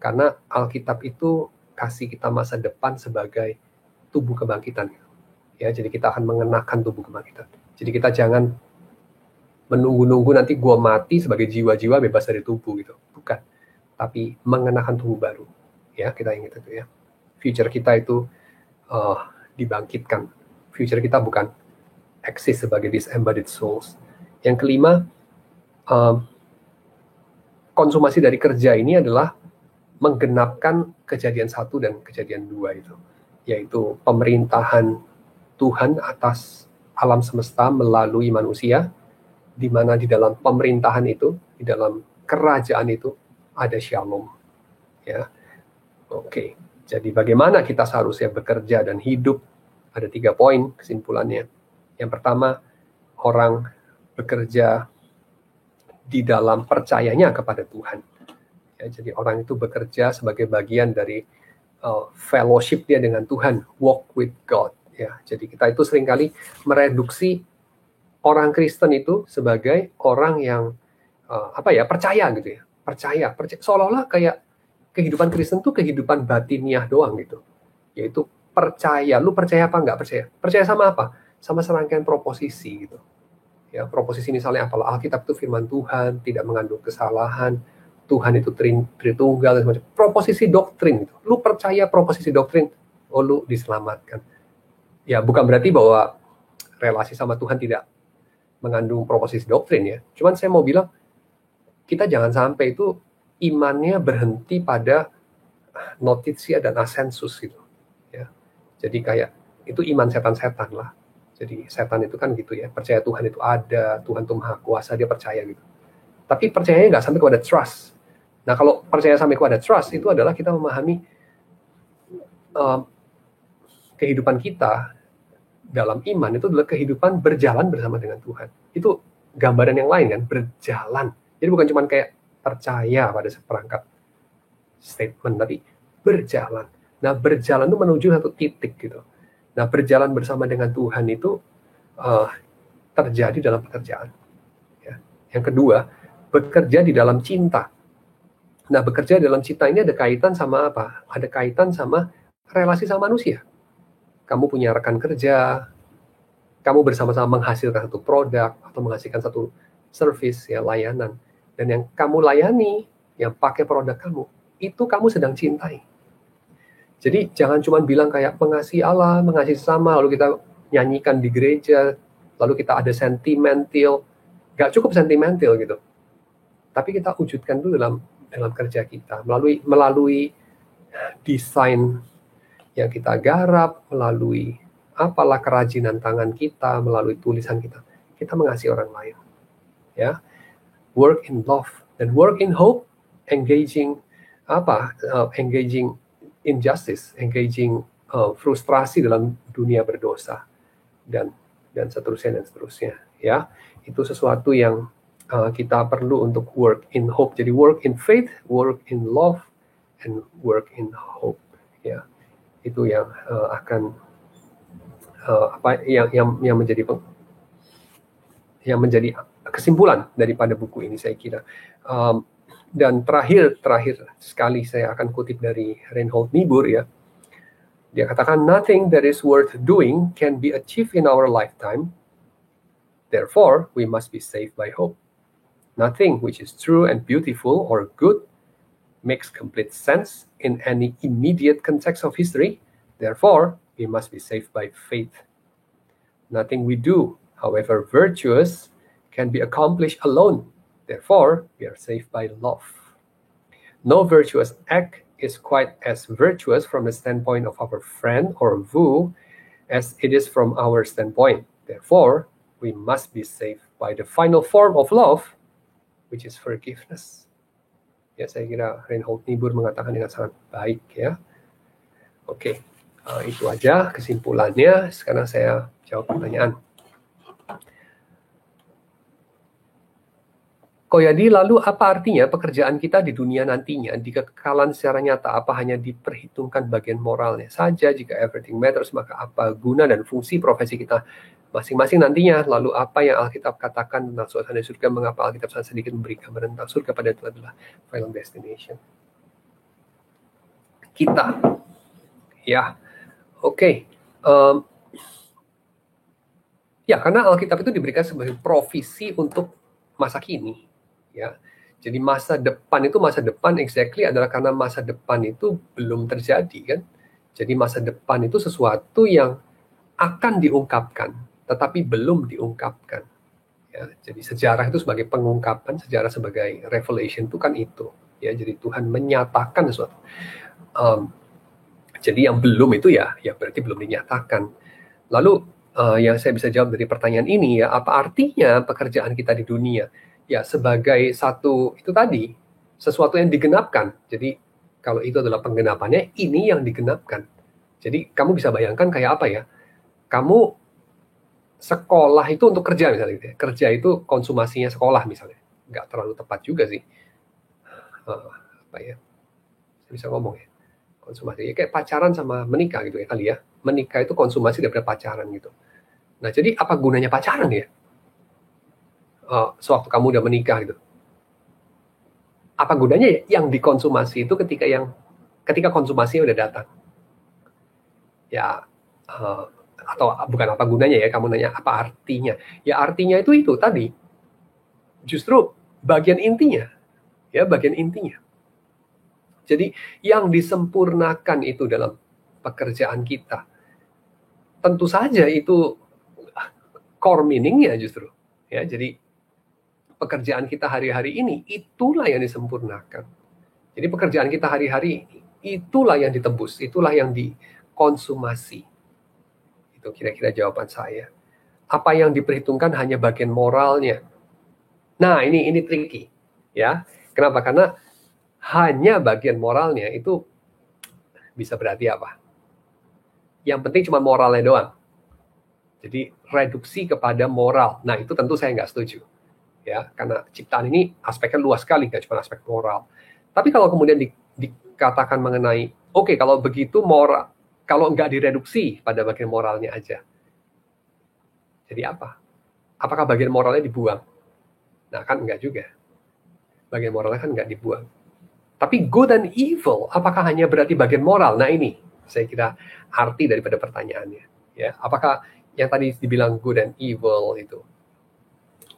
Karena Alkitab itu kasih kita masa depan sebagai tubuh kebangkitan. Ya, jadi kita akan mengenakan tubuh kebangkitan. Jadi kita jangan menunggu-nunggu nanti gua mati sebagai jiwa-jiwa bebas dari tubuh gitu. Bukan. Tapi mengenakan tubuh baru. Ya, kita ingat itu ya. Future kita itu dibangkitkan. Future kita bukan eksis sebagai disembodied souls. Yang kelima, konsumasi dari kerja ini adalah menggenapkan kejadian 1 dan kejadian 2 itu, yaitu pemerintahan Tuhan atas alam semesta melalui manusia, di mana di dalam pemerintahan itu, di dalam kerajaan itu ada shalom. Ya, oke. Jadi bagaimana kita seharusnya bekerja dan hidup? Ada 3 poin kesimpulannya. Yang pertama, orang bekerja di dalam percayanya kepada Tuhan. Ya, jadi orang itu bekerja sebagai bagian dari fellowship dia dengan Tuhan, walk with God. Ya, jadi kita itu seringkali mereduksi orang Kristen itu sebagai orang yang percaya gitu ya, percaya. Seolah-olah kayak kehidupan Kristen tuh kehidupan batiniah doang gitu, yaitu percaya. Lu percaya apa nggak percaya? Percaya sama apa? Sama serangkaian proposisi gitu. Ya, proposisi misalnya apalah Alkitab itu firman Tuhan, tidak mengandung kesalahan, Tuhan itu Tritunggal dan semacam. Proposisi doktrin gitu. Lu percaya proposisi doktrin, oh lu diselamatkan. Ya, bukan berarti bahwa relasi sama Tuhan tidak mengandung proposisi doktrin ya. Cuman saya mau bilang, kita jangan sampai itu imannya berhenti pada notitia dan asensus gitu. Jadi kayak itu iman setan-setan lah. Jadi setan itu kan gitu ya, percaya Tuhan itu ada, Tuhan itu maha kuasa, dia percaya gitu. Tapi percayanya nggak sampai kepada trust. Nah kalau percaya sampai kepada trust, itu adalah kita memahami kehidupan kita dalam iman itu adalah kehidupan berjalan bersama dengan Tuhan. Itu gambaran yang lain kan, berjalan. Jadi bukan cuma kayak percaya pada seperangkat statement, tapi berjalan. Nah berjalan itu menuju satu titik gitu. Nah berjalan bersama dengan Tuhan itu terjadi dalam pekerjaan. Ya. Yang kedua, bekerja di dalam cinta. Nah bekerja dalam cinta ini ada kaitan sama apa? Ada kaitan sama relasi sama manusia. Kamu punya rekan kerja, kamu bersama-sama menghasilkan satu produk atau menghasilkan satu service ya, layanan, dan yang kamu layani, yang pakai produk kamu, itu kamu sedang cintai. Jadi jangan cuma bilang kayak mengasihi Allah, mengasihi sama, lalu kita nyanyikan di gereja, lalu kita ada sentimental, gak cukup sentimental gitu. Tapi kita wujudkan dulu dalam kerja kita, melalui desain yang kita garap, melalui apalah kerajinan tangan kita, melalui tulisan kita mengasihi orang lain. Ya, work in love dan work in hope, engaging injustice, engaging frustrasi dalam dunia berdosa dan seterusnya. Ya, itu sesuatu yang kita perlu untuk work in hope. Jadi work in faith, work in love, and work in hope. Ya. Itu yang akan yang menjadi kesimpulan daripada buku ini, saya kira. Dan terakhir sekali saya akan kutip dari Reinhold Niebuhr ya. Dia katakan, nothing that is worth doing can be achieved in our lifetime. Therefore, we must be saved by hope. Nothing which is true and beautiful or good makes complete sense in any immediate context of history. Therefore, we must be saved by faith. Nothing we do, however virtuous, can be accomplished alone. Therefore, we are saved by love. No virtuous act is quite as virtuous from the standpoint of our friend or foe as it is from our standpoint. Therefore, we must be saved by the final form of love, which is forgiveness. Ya, saya kira Reinhold Niebuhr mengatakan dengan sangat baik ya. Oke, itu aja kesimpulannya. Sekarang saya jawab pertanyaan. Koyadi, lalu apa artinya pekerjaan kita di dunia nantinya? Jika kekekalan secara nyata, apa hanya diperhitungkan bagian moralnya saja? Jika everything matters, maka apa guna dan fungsi profesi kita masing-masing nantinya? Lalu apa yang Alkitab katakan tentang suasana surga? Mengapa Alkitab sangat sedikit memberi gambaran tentang surga pada itu adalah final destination kita? Ya, oke. Ya, karena Alkitab itu diberikan sebagai provisi untuk masa kini. Ya, jadi masa depan exactly adalah karena masa depan itu belum terjadi kan. Jadi masa depan itu sesuatu yang akan diungkapkan, tetapi belum diungkapkan. Ya, jadi sejarah itu sebagai pengungkapan, sejarah sebagai revelation itu kan itu. Ya, jadi Tuhan menyatakan sesuatu. Jadi yang belum itu ya berarti belum dinyatakan. Lalu yang saya bisa jawab dari pertanyaan ini ya, apa artinya pekerjaan kita di dunia? Ya, sebagai satu, itu tadi, sesuatu yang digenapkan. Jadi, kalau itu adalah penggenapannya, ini yang digenapkan. Jadi, kamu bisa bayangkan kayak apa ya? Kamu sekolah itu untuk kerja misalnya gitu ya. Kerja itu konsumasinya sekolah misalnya. Nggak terlalu tepat juga sih. Apa ya? Saya bisa ngomong ya. Konsumasi. Ya, kayak pacaran sama menikah gitu ya kali ya. Menikah itu konsumasi daripada pacaran gitu. Nah, jadi apa gunanya pacaran ya? Sewaktu kamu udah menikah gitu. Apa gunanya ya? Yang dikonsumasi itu ketika konsumasinya udah datang. Ya, atau bukan apa gunanya ya, kamu nanya apa artinya. Ya artinya itu tadi. Justru bagian intinya. Ya, bagian intinya. Jadi yang disempurnakan itu dalam pekerjaan kita. Tentu saja itu core meaning-nya justru. Ya, jadi pekerjaan kita hari-hari ini, itulah yang disempurnakan. Jadi pekerjaan kita hari-hari, itulah yang ditebus, itulah yang dikonsumasi. Itu kira-kira jawaban saya. Apa yang diperhitungkan hanya bagian moralnya. Nah, ini tricky, ya. Kenapa? Karena hanya bagian moralnya itu bisa berarti apa? Yang penting cuma moralnya doang. Jadi reduksi kepada moral. Nah, itu tentu saya nggak setuju. Ya, karena ciptaan ini aspeknya luas sekali, nggak cuma aspek moral. Tapi kalau kemudian dikatakan mengenai, oke, kalau begitu moral, kalau nggak direduksi pada bagian moralnya aja, jadi apa? Apakah bagian moralnya dibuang? Nah, kan enggak juga. Bagian moralnya kan nggak dibuang. Tapi good and evil, apakah hanya berarti bagian moral? Nah, ini saya kira arti daripada pertanyaannya. Ya, apakah yang tadi dibilang good and evil itu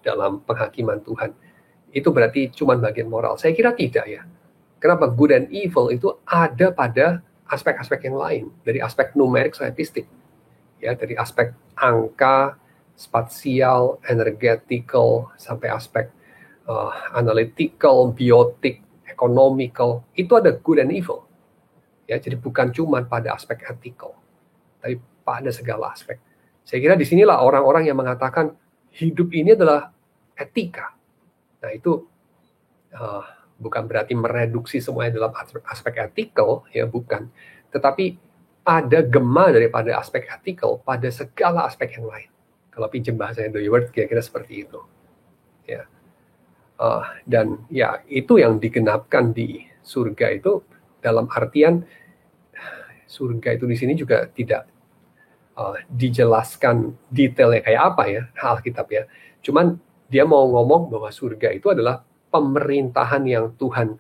dalam penghakiman Tuhan, itu berarti cuma bagian moral? Saya kira tidak, ya. Kenapa? Good and evil itu ada pada aspek-aspek yang lain, dari aspek numerik scientific, ya, dari aspek angka, spasial, energetikal, sampai aspek analytical, biotik, economical, itu ada good and evil. Ya, jadi bukan cuma pada aspek ethical, tapi pada segala aspek. Saya kira disinilah orang-orang yang mengatakan hidup ini adalah etika. Nah, itu bukan berarti mereduksi semuanya dalam aspek ethical, ya, bukan. Tetapi ada gema daripada aspek ethical pada segala aspek yang lain. Kalau pinjam bahasanya Doyward, kira-kira seperti itu. Ya. Dan ya, itu yang digenapkan di surga itu, dalam artian surga itu di sini juga tidak dijelaskan detailnya kayak apa, ya, Alkitab, ya. Cuman dia mau ngomong bahwa surga itu adalah pemerintahan yang Tuhan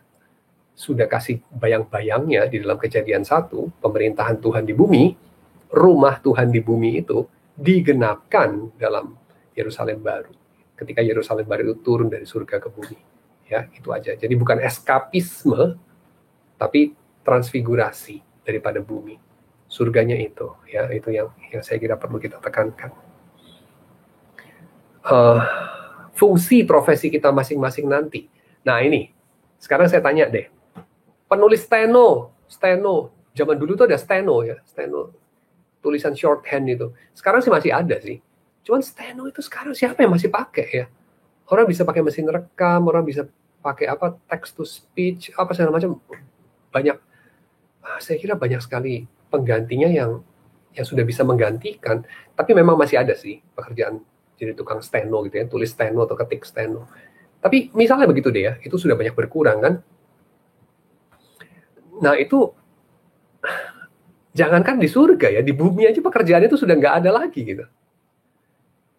sudah kasih bayang-bayangnya di dalam Kejadian 1, pemerintahan Tuhan di bumi, rumah Tuhan di bumi itu digenapkan dalam Yerusalem baru. Ketika Yerusalem baru itu turun dari surga ke bumi. Ya, itu aja. Jadi bukan eskapisme, tapi transfigurasi daripada bumi. Surganya itu, ya, itu yang saya kira perlu kita tekankan. Fungsi profesi kita masing-masing nanti. Nah, ini sekarang saya tanya deh, penulis steno, zaman dulu tuh ada steno, ya, steno, tulisan shorthand itu. Sekarang sih masih ada sih. Cuman steno itu sekarang siapa yang masih pakai, ya? Orang bisa pakai mesin rekam, orang bisa pakai apa, text to speech, apa segala macam. Banyak, saya kira banyak sekali penggantinya yang sudah bisa menggantikan. Tapi memang masih ada sih pekerjaan jadi tukang steno gitu, ya, tulis steno atau ketik steno. Tapi misalnya begitu deh, ya, itu sudah banyak berkurang kan. Nah, itu jangankan di surga, ya, di bumi aja pekerjaan itu sudah nggak ada lagi gitu.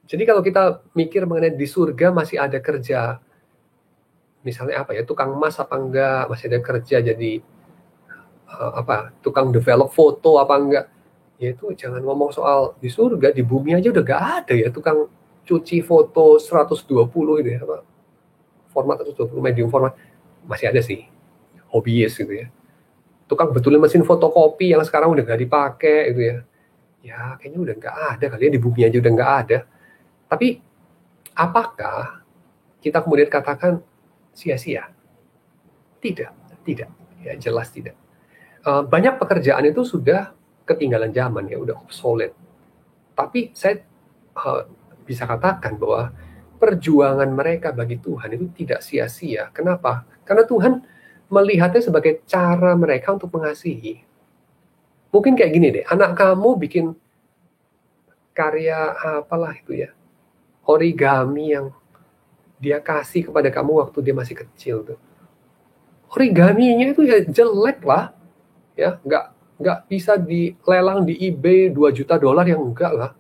Jadi kalau kita mikir mengenai di surga masih ada kerja, misalnya apa, ya, tukang emas apa enggak, masih ada kerja jadi tukang develop foto apa enggak, ya itu jangan ngomong soal di surga, di bumi aja udah nggak ada, ya, tukang cuci foto 120 gitu, ya, apa, format 120 medium format, masih ada sih hobiis gitu, ya. Tukang betulin mesin fotokopi yang sekarang udah nggak dipakai gitu, ya, ya kayaknya udah nggak ada kali, ya, di bumi aja udah nggak ada. Tapi apakah kita kemudian katakan sia-sia? Tidak, ya, jelas tidak. Banyak pekerjaan itu sudah ketinggalan zaman, ya, udah obsolete. Tapi saya bisa katakan bahwa perjuangan mereka bagi Tuhan itu tidak sia-sia. Kenapa? Karena Tuhan melihatnya sebagai cara mereka untuk mengasihi. Mungkin kayak gini deh, anak kamu bikin karya apalah itu, ya, origami yang dia kasih kepada kamu waktu dia masih kecil tuh. Origaminya itu ya jelek lah, ya, nggak bisa dilelang di eBay $2 juta, yang enggak lah.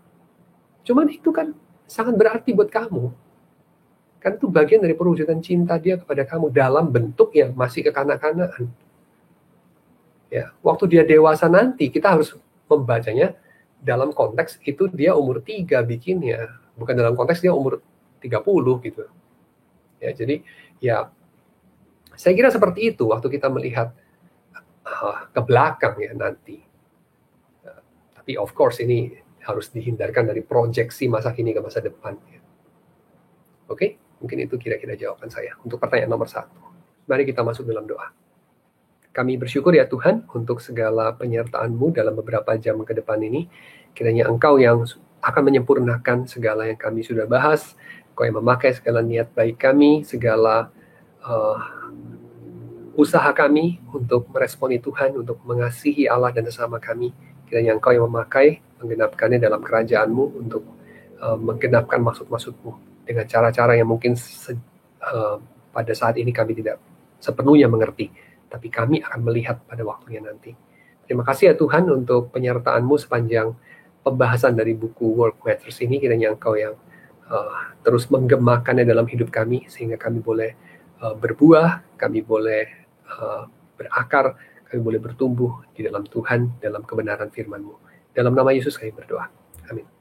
Cuman itu kan sangat berarti buat kamu. Kan itu bagian dari perwujudan cinta dia kepada kamu dalam bentuk yang masih kekanak-kanakan. Ya, waktu dia dewasa nanti kita harus membacanya dalam konteks itu dia umur 3 bikinnya, bukan dalam konteks dia umur 30 gitu. Ya, jadi ya saya kira seperti itu waktu kita melihat ke belakang, ya, nanti. Tapi of course ini harus dihindarkan dari proyeksi masa kini ke masa depan. Ya. Oke, mungkin itu kira-kira jawaban saya untuk pertanyaan nomor 1. Mari kita masuk dalam doa. Kami bersyukur ya Tuhan untuk segala penyertaan-Mu dalam beberapa jam ke depan ini. Kiranya Engkau yang akan menyempurnakan segala yang kami sudah bahas, Engkau yang memakai segala niat baik kami, segala usaha kami untuk meresponi Tuhan, untuk mengasihi Allah dan sesama kami. Kiranya Engkau yang memakai, menggenapkannya dalam kerajaan-Mu untuk menggenapkan maksud-maksud-Mu dengan cara-cara yang mungkin pada saat ini kami tidak sepenuhnya mengerti, tapi kami akan melihat pada waktunya nanti. Terima kasih ya Tuhan untuk penyertaan-Mu sepanjang pembahasan dari buku Work Matters ini. Kiranya Engkau yang terus menggemakannya dalam hidup kami, sehingga kami boleh berbuah, kami boleh berakar, kami boleh bertumbuh di dalam Tuhan, dalam kebenaran firman-Mu. Dalam nama Yesus kami berdoa. Amin.